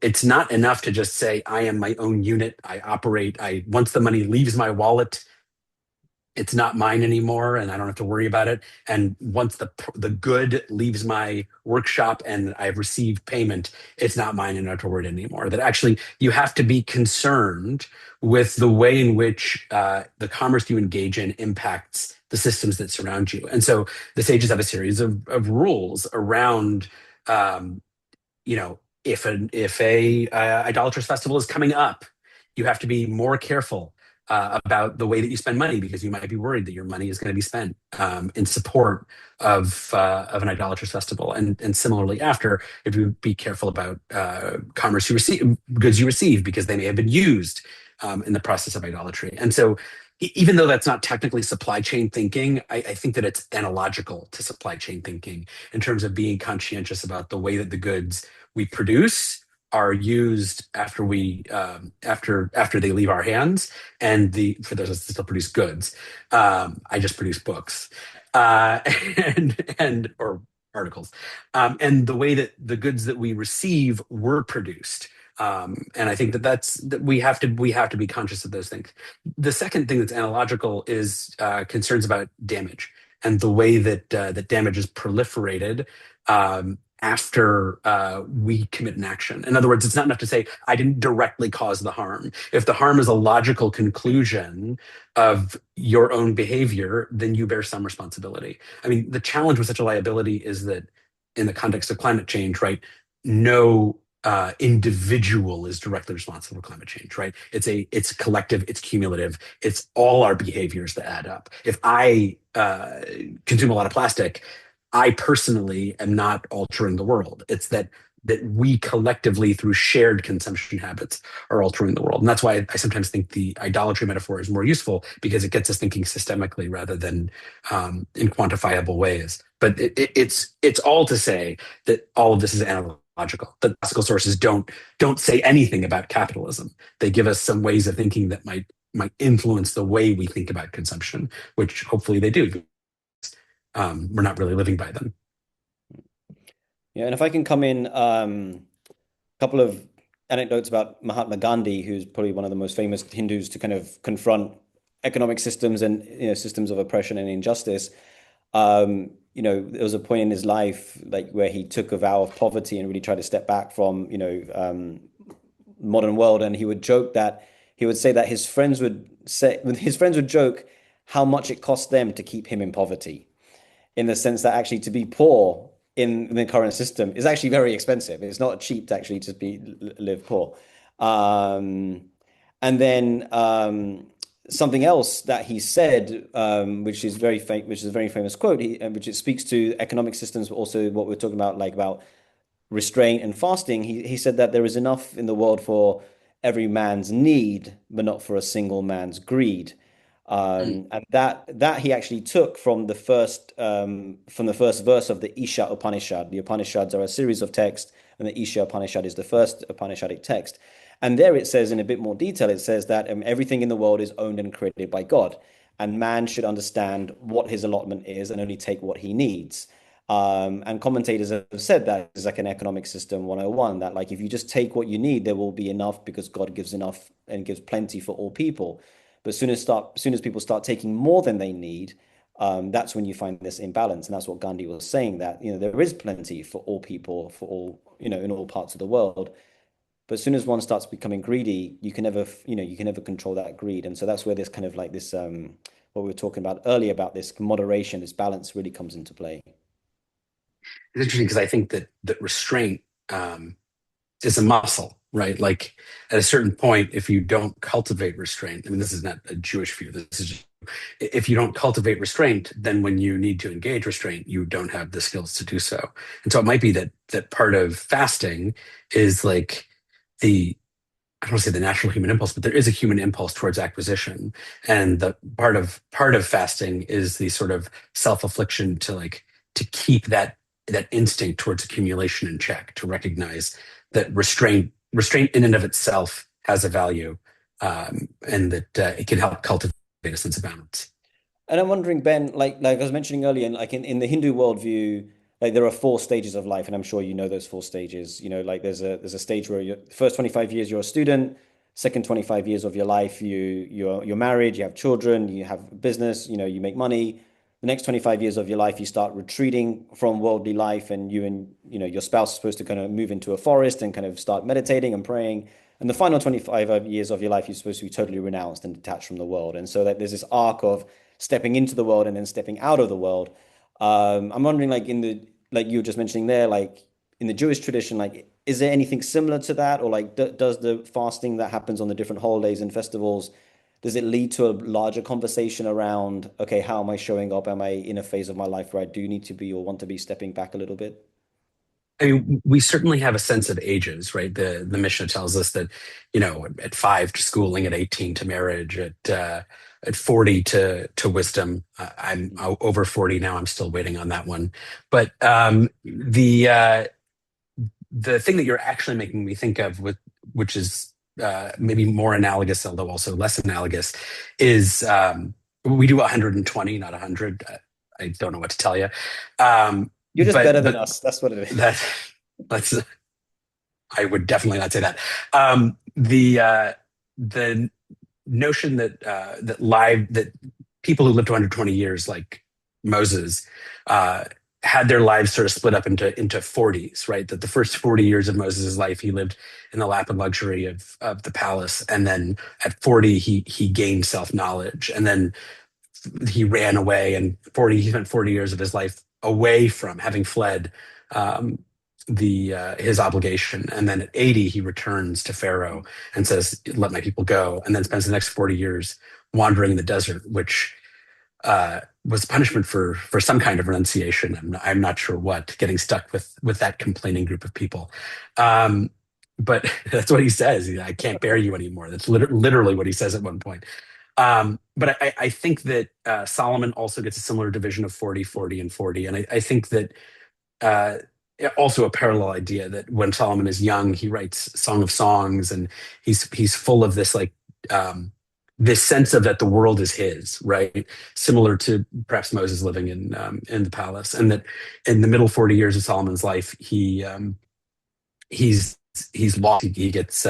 It's not enough to just say, I am my own unit. I operate. Once the money leaves my wallet, it's not mine anymore and I don't have to worry about it. And once the good leaves my workshop and I've received payment, it's not mine and I don't have to worry anymore. That actually you have to be concerned with the way in which the commerce you engage in impacts the systems that surround you. And so the sages have a series of rules around you know, if a idolatrous festival is coming up, you have to be more careful about the way that you spend money because you might be worried that your money is going to be spent in support of an idolatrous festival. And similarly, after, if you be careful about commerce you receive, goods you receive, because they may have been used in the process of idolatry. And so, even though that's not technically supply chain thinking, I think that it's analogical to supply chain thinking in terms of being conscientious about the way that the goods we produce are used after after they leave our hands, and for those of us that still produce goods. I just produce books uh, and or articles, and the way that the goods that we receive were produced. And I think that we have to be conscious of those things. The second thing that's analogical is concerns about damage and the way that damage is proliferated after we commit an action. In other words, it's not enough to say, I didn't directly cause the harm. If the harm is a logical conclusion of your own behavior, then you bear some responsibility. I mean, the challenge with such a liability is that in the context of climate change, right, no individual is directly responsible for climate change, right? It's collective, it's cumulative, it's all our behaviors that add up. If I consume a lot of plastic, I personally am not altering the world. It's that we collectively, through shared consumption habits, are altering the world. And that's why I sometimes think the idolatry metaphor is more useful, because it gets us thinking systemically rather than in quantifiable ways. But it's all to say that all of this is analogical. The classical sources don't say anything about capitalism. They give us some ways of thinking that might influence the way we think about consumption, which hopefully they do. We're not really living by them. Yeah, and if I can come in, couple of anecdotes about Mahatma Gandhi, who's probably one of the most famous Hindus to kind of confront economic systems and systems of oppression and injustice. There was a point in his life like where he took a vow of poverty and really tried to step back from modern world, and he would say that his friends would joke how much it cost them to keep him in poverty, in the sense that actually to be poor in the current system is actually very expensive. It's not cheap to actually just live poor. Um, and then something else that he said, which is which is a very famous quote, which it speaks to economic systems, but also what we're talking about, like about restraint and fasting. He said that there is enough in the world for every man's need, but not for a single man's greed. And that he actually took from the first verse of the Isha Upanishad. The Upanishads are a series of texts, and the Isha Upanishad is the first Upanishadic text. And there it says in a bit more detail, it says that everything in the world is owned and created by God, and man should understand what his allotment is and only take what he needs. And commentators have said that is like an economic system 101, that like if you just take what you need, there will be enough because God gives enough and gives plenty for all people. But soon as people start taking more than they need, that's when you find this imbalance. And that's what Gandhi was saying, that there is plenty for all people, for all, in all parts of the world. But as soon as one starts becoming greedy, you can never control that greed. And so that's where this kind of like this what we were talking about earlier about this moderation, this balance really comes into play. It's interesting because I think that restraint is a muscle, right? Like at a certain point, if you don't cultivate restraint, I mean, this is not a Jewish view. This is just, if you don't cultivate restraint, then when you need to engage restraint, you don't have the skills to do so. And so it might be that part of fasting is like I don't want to say the natural human impulse, but there is a human impulse towards acquisition. And the part of fasting is the sort of self-affliction to keep that instinct towards accumulation in check, to recognize that restraint in and of itself has a value, and that it can help cultivate a sense of balance. And I'm wondering, Ben, like I was mentioning earlier, like in the Hindu worldview, like there are four stages of life, and I'm sure you know those four stages. Like there's a stage where the first 25 years you're a student, second 25 years of your life you're married, you have children, you have business, you make money. The next 25 years of your life you start retreating from worldly life, and your spouse is supposed to kind of move into a forest and kind of start meditating and praying. And the final 25 years of your life you're supposed to be totally renounced and detached from the world. And so that there's this arc of stepping into the world and then stepping out of the world. I'm wondering, like you were just mentioning there, like in the Jewish tradition, like is there anything similar to that, or like does the fasting that happens on the different holidays and festivals, does it lead to a larger conversation around, okay, how am I showing up? Am I in a phase of my life where I do need to be or want to be stepping back a little bit? I mean, we certainly have a sense of ages, right? The Mishnah tells us that, at 5 to schooling, at 18 to marriage, at 40 to wisdom. I'm over 40 now. I'm still waiting on that one. But the thing that you're actually making me think of, which is maybe more analogous, although also less analogous, is we do 120, not 100. I don't know what to tell you. You're just better than us. That's what it is. That's I would definitely not say that. The notion that people who lived to 120 years, like Moses, had their lives sort of split up into 40s, right? That the first 40 years of Moses' life, he lived in the lap and luxury of the palace. And then at 40, he gained self-knowledge. And then he ran away, and he spent 40 years of his life away from, having fled his obligation. And then at 80, he returns to Pharaoh and says, "Let my people go," and then spends the next 40 years wandering in the desert, which was punishment for some kind of renunciation. I'm not sure what, getting stuck with that complaining group of people. But that's what he says. "I can't bear you anymore." That's literally what he says at one point. But I think that Solomon also gets a similar division of 40, 40, and 40. And I think that also a parallel idea that when Solomon is young, he writes Song of Songs, and he's full of this this sense of that the world is his, right? Similar to perhaps Moses living in the palace, and that in the middle 40 years of Solomon's life, he's lost. He gets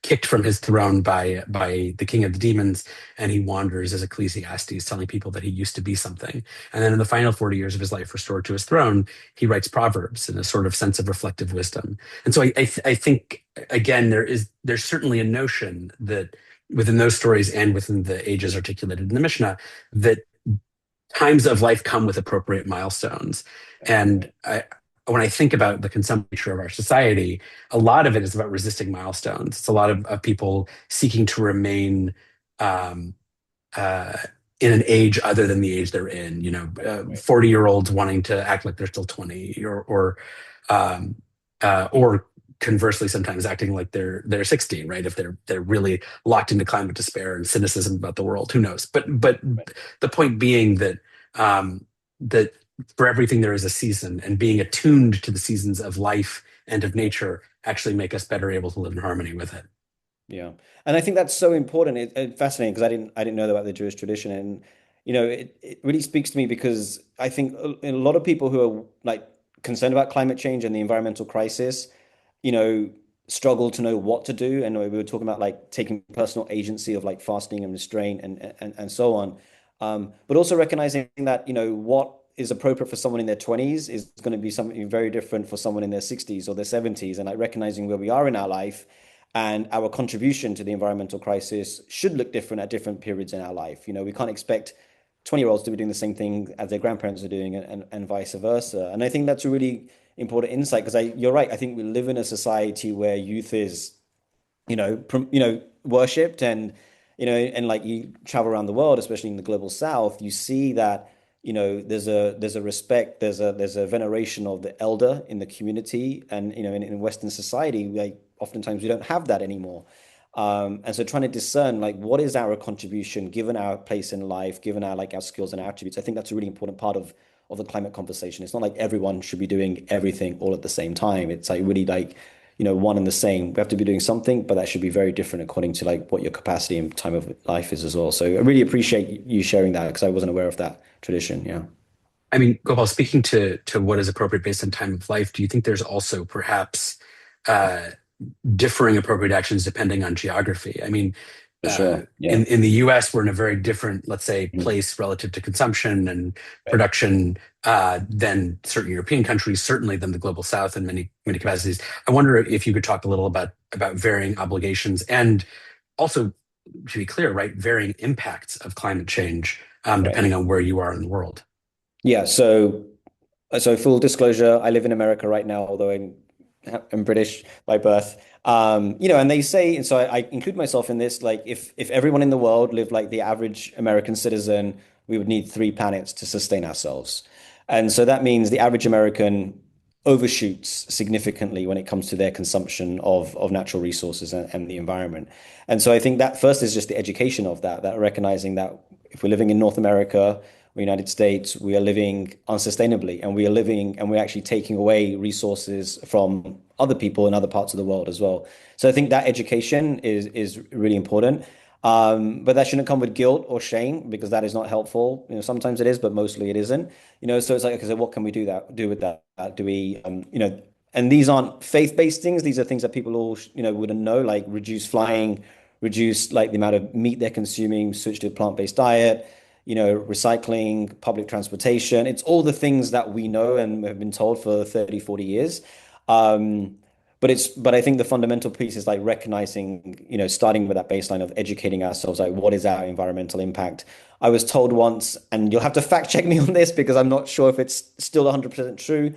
kicked from his throne by the king of the demons, and he wanders as Ecclesiastes, telling people that he used to be something. And then in the final 40 years of his life, restored to his throne, he writes Proverbs in a sort of sense of reflective wisdom. And so I think, again, there's certainly a notion that within those stories and within the ages articulated in the Mishnah, that times of life come with appropriate milestones. And when I think about the consumption nature of our society, a lot of it is about resisting milestones. It's a lot of people seeking to remain um, uh, in an age other than the age they're in. 40-year-olds wanting to act like they're still 20, um, or conversely, sometimes acting like they're 60, right? If they're really locked into climate despair and cynicism about the world, who knows? But the point being that for everything there is a season, and being attuned to the seasons of life and of nature actually make us better able to live in harmony with it. Yeah, and I think that's so important. It's fascinating because I didn't know about the Jewish tradition, and it really speaks to me because I think a lot of people who are like concerned about climate change and the environmental crisis, you know, struggle to know what to do. And we were talking about like taking personal agency of like fasting and restraint and so on, but also recognizing that what is appropriate for someone in their 20s is going to be something very different for someone in their 60s or their 70s, and like recognizing where we are in our life and our contribution to the environmental crisis should look different at different periods in our life. We can't expect 20-year-olds to be doing the same thing as their grandparents are doing, and vice versa. And I think that's a really important insight because you're right. I think we live in a society where youth is, worshipped, and and like you travel around the world, especially in the global South, you see that there's a respect, there's a veneration of the elder in the community, and in Western society, like oftentimes we don't have that anymore. And so trying to discern like what is our contribution given our place in life, given our skills and our attributes, I think that's a really important part of the climate conversation. It's not like everyone should be doing everything all at the same time. It's like really like one and the same. We have to be doing something, but that should be very different according to like what your capacity and time of life is as well. So I really appreciate you sharing that because I wasn't aware of that tradition. Yeah. I mean, Gopal, speaking to what is appropriate based on time of life, do you think there's also perhaps uh, differing appropriate actions depending on geography? I mean, For sure. Yeah. in the U.S., we're in a very different, let's say, Mhm. place relative to consumption and Right. production than certain European countries, certainly than the global South in many capacities. I wonder if you could talk a little about varying obligations and also, to be clear, right, varying impacts of climate change Right. depending on where you are in the world. Yeah. So full disclosure, I live in America right now, although I'm British by birth. And they say, and so I include myself in this, like if everyone in the world lived like the average American citizen, we would need 3 planets to sustain ourselves. And so that means the average American overshoots significantly when it comes to their consumption of natural resources and the environment. And so I think that first is just the education of that recognizing that if we're living in North America, the United States, we are living unsustainably, and we're actually taking away resources from other people in other parts of the world as well. So I think that education is really important. But that shouldn't come with guilt or shame because that is not helpful. Sometimes it is, but mostly it isn't. So it's like, okay, so what can we do with that? Do we, and these aren't faith-based things. These are things that people all, wouldn't know, like reduce flying, reduce like the amount of meat they're consuming, switch to a plant-based diet, recycling, public transportation. It's all the things that we know and have been told for 30, 40 years. Um, but I think the fundamental piece is like recognizing, starting with that baseline of educating ourselves, like what is our environmental impact? I was told once, and you'll have to fact check me on this because I'm not sure if it's still 100% true,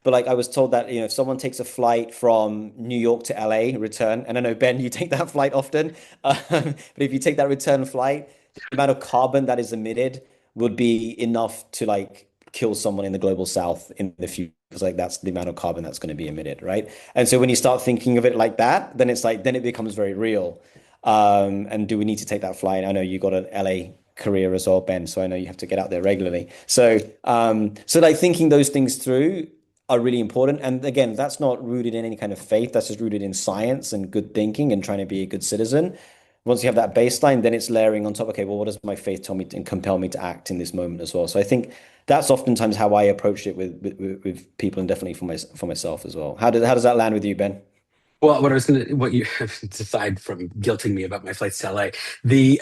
but like I was told that, if someone takes a flight from New York to LA return, and I know Ben, you take that flight often, but if you take that return flight, the amount of carbon that is emitted would be enough to like kill someone in the global South in the future. Because like that's the amount of carbon that's going to be emitted, right? And so when you start thinking of it like that, then it becomes very real. And do we need to take that flight? I know you got an LA career as well, Ben, so I know you have to get out there regularly. So like thinking those things through are really important. And again, that's not rooted in any kind of faith. That's just rooted in science and good thinking and trying to be a good citizen. Once you have that baseline, then it's layering on top. Okay, well, what does my faith tell me and compel me to act in this moment as well? So I think that's oftentimes how I approached it with people, and definitely for myself as well. How does that land with you, Ben? Well, what you aside from guilting me about my flights to LA, the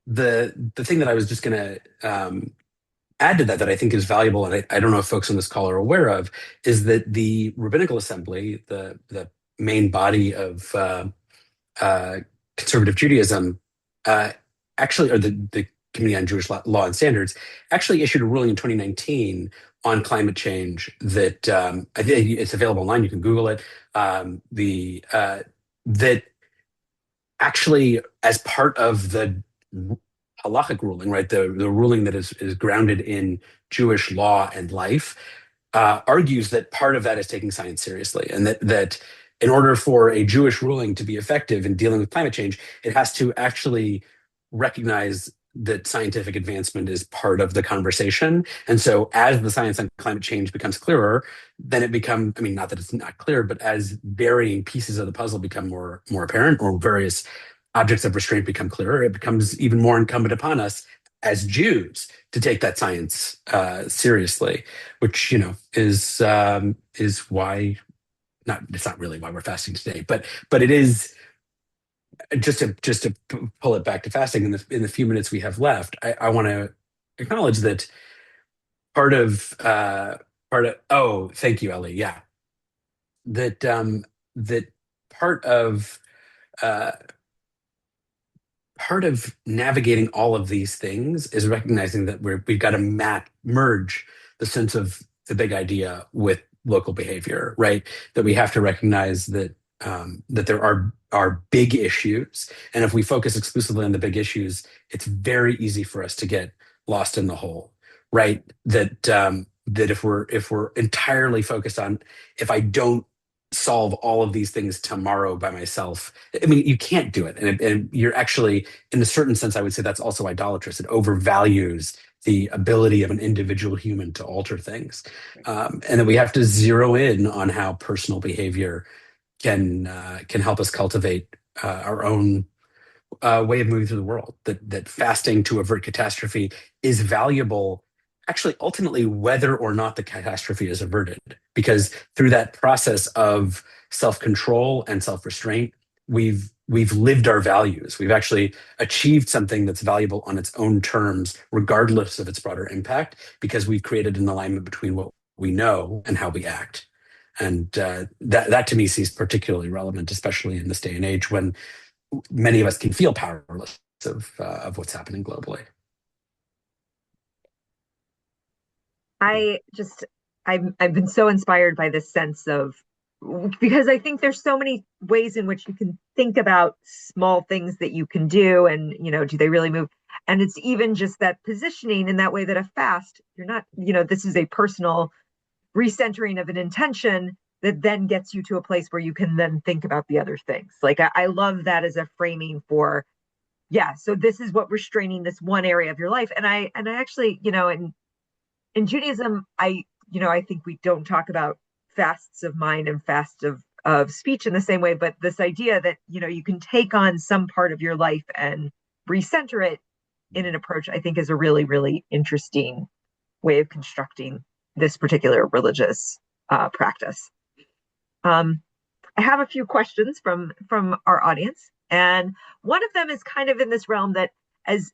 the thing that I was just gonna add to that I think is valuable, and I don't know if folks on this call are aware of, is that the Rabbinical Assembly, the main body of uh, conservative Judaism, uh, actually, or the Committee on Jewish Law and Standards, actually issued a ruling in 2019 on climate change that I think it's available online. You can Google it. That actually, as part of the halachic ruling, right, the ruling that is grounded in Jewish law and life, argues that part of that is taking science seriously, and that in order for a Jewish ruling to be effective in dealing with climate change, it has to actually recognize that scientific advancement is part of the conversation. And so as the science on climate change becomes clearer, then it becomes, I mean, not that it's not clear, but as varying pieces of the puzzle become more apparent, or various objects of restraint become clearer, it becomes even more incumbent upon us as Jews to take that science seriously, which is why it's not really why we're fasting today, but it is just to pull it back to fasting in the few minutes we have left. I want to acknowledge that part of oh, thank you, Ellie. Yeah, that part of uh, part of navigating all of these things is recognizing that we've got to merge the sense of the big idea with local behavior, right? That we have to recognize that that there are big issues, and if we focus exclusively on the big issues, it's very easy for us to get lost in the hole, right? That if we're entirely focused on, if I don't solve all of these things tomorrow by myself, I mean, you can't do it. And you're actually, in a certain sense, I would say that's also idolatrous. It overvalues the ability of an individual human to alter things. And then we have to zero in on how personal behavior can help us cultivate our own way of moving through the world. That fasting to avert catastrophe is valuable, actually, ultimately, whether or not the catastrophe is averted, because through that process of self-control and self-restraint, we've lived our values. We've actually achieved something that's valuable on its own terms, regardless of its broader impact, because we've created an alignment between what we know and how we act. And that to me seems particularly relevant, especially in this day and age when many of us can feel powerless of what's happening globally. I've been so inspired by this sense of, because I think there's so many ways in which you can think about small things that you can do, and do they really move? And it's even just that positioning in that way, that a fast, you're not, this is a personal recentering of an intention that then gets you to a place where you can then think about the other things. Like I love that as a framing for, yeah, so this is what restraining this one area of your life. And I actually, in Judaism, I think we don't talk about fasts of mind and fasts of speech in the same way, but this idea that, you can take on some part of your life and recenter it in an approach, I think is a really, really interesting way of constructing this particular religious practice. I have a few questions from our audience, and one of them is kind of in this realm that, as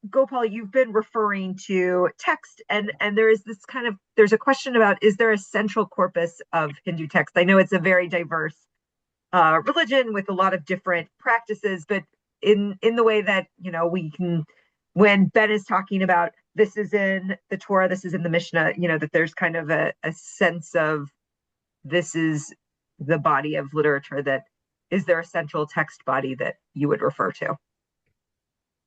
Gopal, you've been referring to text, and there's a question about, is there a central corpus of Hindu text? I know it's a very diverse religion with a lot of different practices, but in the way that we can, when Ben is talking about this is in the Torah, this is in the Mishnah, that there's kind of a sense of, this is the body of literature. That is there a central text body that you would refer to?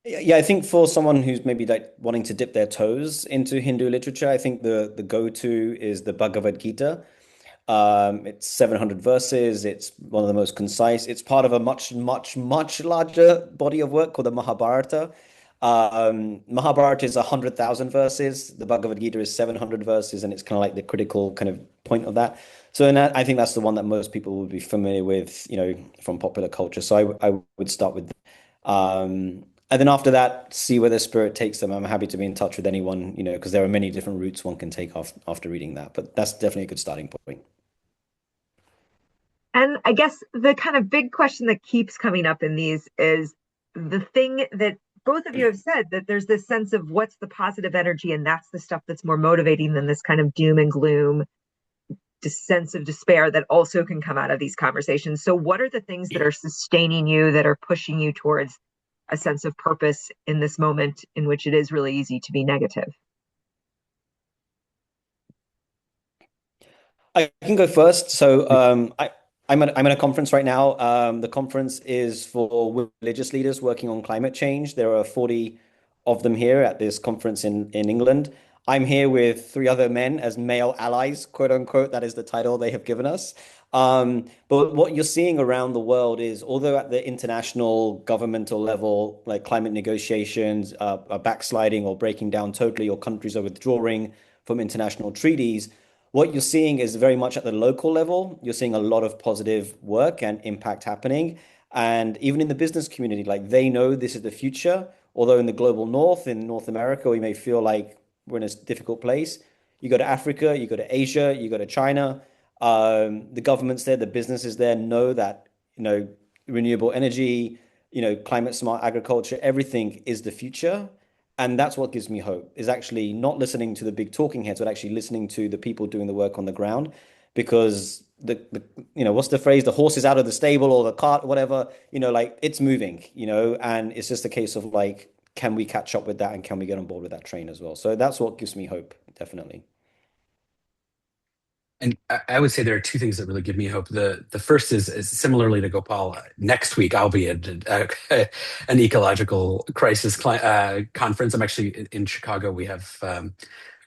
Yeah, I think for someone who's maybe like wanting to dip their toes into Hindu literature, I think the go-to is the Bhagavad Gita. It's 700 verses. It's one of the most concise. It's part of a much, much, much larger body of work called the Mahabharata. Mahabharata is 100,000 verses. The Bhagavad Gita is 700 verses, and it's kind of like the critical kind of point of that. So I think that's the one that most people would be familiar with, from popular culture. So I would start with and then after that, see where the spirit takes them. I'm happy to be in touch with anyone, because there are many different routes one can take after reading that. But that's definitely a good starting point. And I guess the kind of big question that keeps coming up in these is the thing that both of you have said, that there's this sense of what's the positive energy, and that's the stuff that's more motivating than this kind of doom and gloom, this sense of despair that also can come out of these conversations. So what are the things that are sustaining you, that are pushing you towards a sense of purpose in this moment in which it is really easy to be negative? I can go first. So I'm at a conference right now. The conference is for religious leaders working on climate change. There are 40 of them here at this conference in England. I'm here with three other men as male allies, quote unquote. That is the title they have given us. But what you're seeing around the world is, although at the international governmental level, like climate negotiations are backsliding or breaking down totally, or countries are withdrawing from international treaties, what you're seeing is very much at the local level. You're seeing a lot of positive work and impact happening. And even in the business community, like they know this is the future. Although in the global north, in North America, we may feel like we're in a difficult place. You go to Africa, you go to Asia, you go to China. The governments there, the businesses there know that, renewable energy, climate smart agriculture, everything is the future. And that's what gives me hope, is actually not listening to the big talking heads, but actually listening to the people doing the work on the ground. Because what's the phrase? The horse is out of the stable, or the cart, whatever, like it's moving, and it's just a case of like, can we catch up with that and can we get on board with that train as well? So that's what gives me hope, definitely. And I would say there are two things that really give me hope. The first is similarly to Gopal. Next week, I'll be at an ecological crisis conference. I'm actually in Chicago. We have a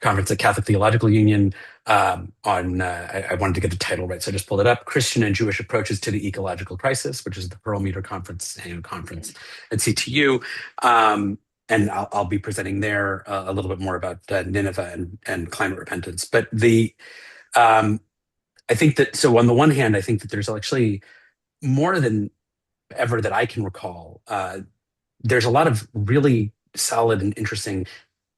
conference at Catholic Theological Union on, I wanted to get the title right, so I just pulled it up, Christian and Jewish Approaches to the Ecological Crisis, which is the Pearl Meter Conference, annual conference at CTU. And I'll be presenting there a little bit more about Nineveh and climate repentance. But I think that, so on the one hand, I think that there's actually more than ever that I can recall. There's a lot of really solid and interesting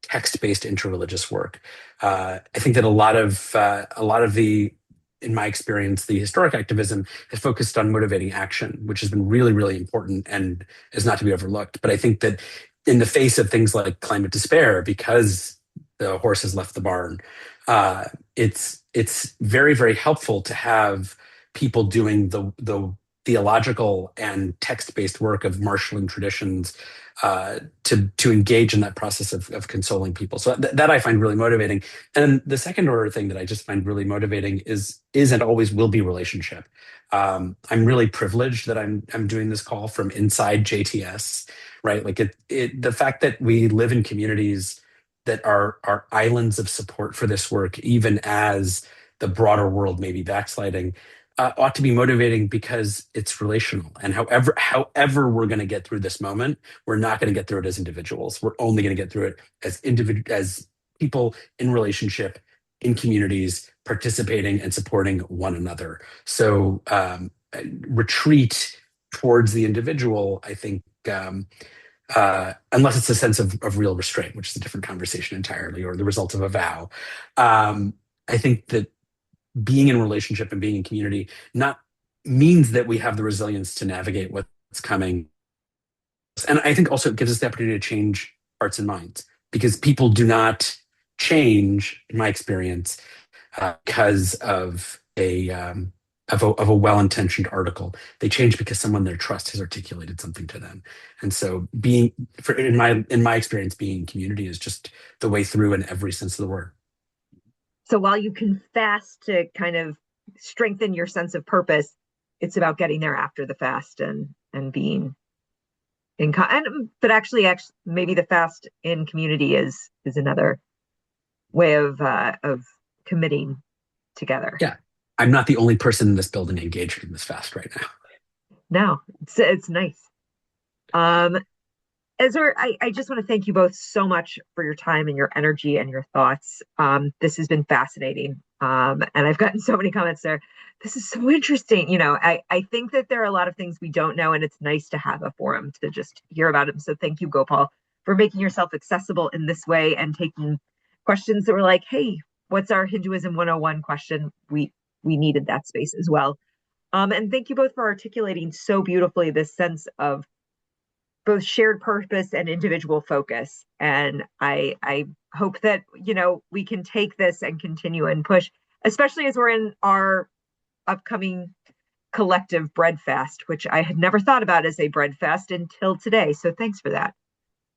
text-based interreligious work. I think that a lot of the, in my experience, the historic activism has focused on motivating action, which has been really, really important and is not to be overlooked. But I think that in the face of things like climate despair, because the horse has left the barn, it's very, very helpful to have people doing the theological and text-based work of marshaling traditions to engage in that process of consoling people. So that I find really motivating. And the second order thing that I just find really motivating is and always will be relationship. I'm really privileged that I'm doing this call from inside JTS, right? Like the fact that we live in communities that are islands of support for this work, even as the broader world may be backsliding, ought to be motivating because it's relational. And however we're going to get through this moment, we're not going to get through it as individuals. We're only going to get through it as people in relationship, in communities, participating and supporting one another. So retreat towards the individual, I think, unless it's a sense of real restraint, which is a different conversation entirely, or the result of a vow. I think that being in relationship and being in community not means that we have the resilience to navigate what's coming. And I think also it gives us the opportunity to change hearts and minds, because people do not change, in my experience, because of a well-intentioned article. They change because someone their trust has articulated something to them. And so in my experience, being in community is just the way through in every sense of the word. So while you can fast to kind of strengthen your sense of purpose, it's about getting there after the fast and being but actually maybe the fast in community is another way of committing together. Yeah. I'm not the only person in this building engaged in this fast right now. No, it's nice. Ezra, I just want to thank you both so much for your time and your energy and your thoughts. This has been fascinating. And I've gotten so many comments there. This is so interesting. I think that there are a lot of things we don't know, and it's nice to have a forum to just hear about them. So thank you, Gopal, for making yourself accessible in this way and taking questions that were like, hey, what's our Hinduism 101 question? We needed that space as well. And thank you both for articulating so beautifully this sense of both shared purpose and individual focus. And I hope that, we can take this and continue and push, especially as we're in our upcoming collective bread fast, which I had never thought about as a bread fast until today. So thanks for that.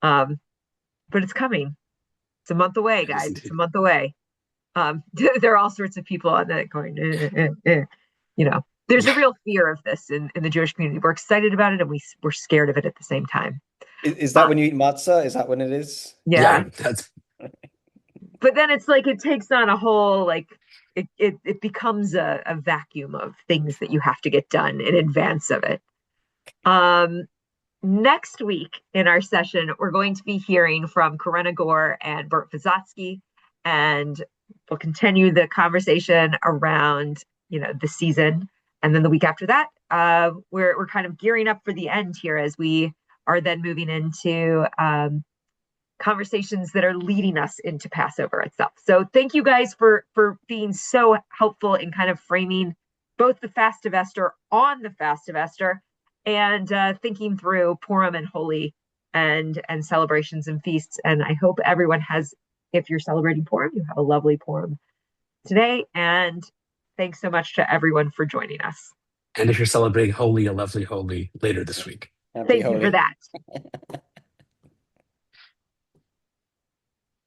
But it's coming. It's a month away, guys. It's a month away. There are all sorts of people on that going, you know, there's a real fear of this in the Jewish community. We're excited about it and we're scared of it at the same time. Is that when you eat matzah? Is that when it is? Yeah. That's. But then it's like it takes on a whole it becomes a vacuum of things that you have to get done in advance of it. Next week in our session, we're going to be hearing from Karenna Gore and Bert Visotsky, and we'll continue the conversation around, the season. And then the week after that, we're kind of gearing up for the end here as we are then moving into conversations that are leading us into Passover itself. So thank you guys for being so helpful in kind of framing both the Fast of Esther on the Fast of Esther and thinking through Purim and Holy and celebrations and feasts. And I hope everyone has, if you're celebrating Purim, you have a lovely Purim today. And thanks so much to everyone for joining us. And if you're celebrating Holy, a lovely Holy later this week. Thank you for that.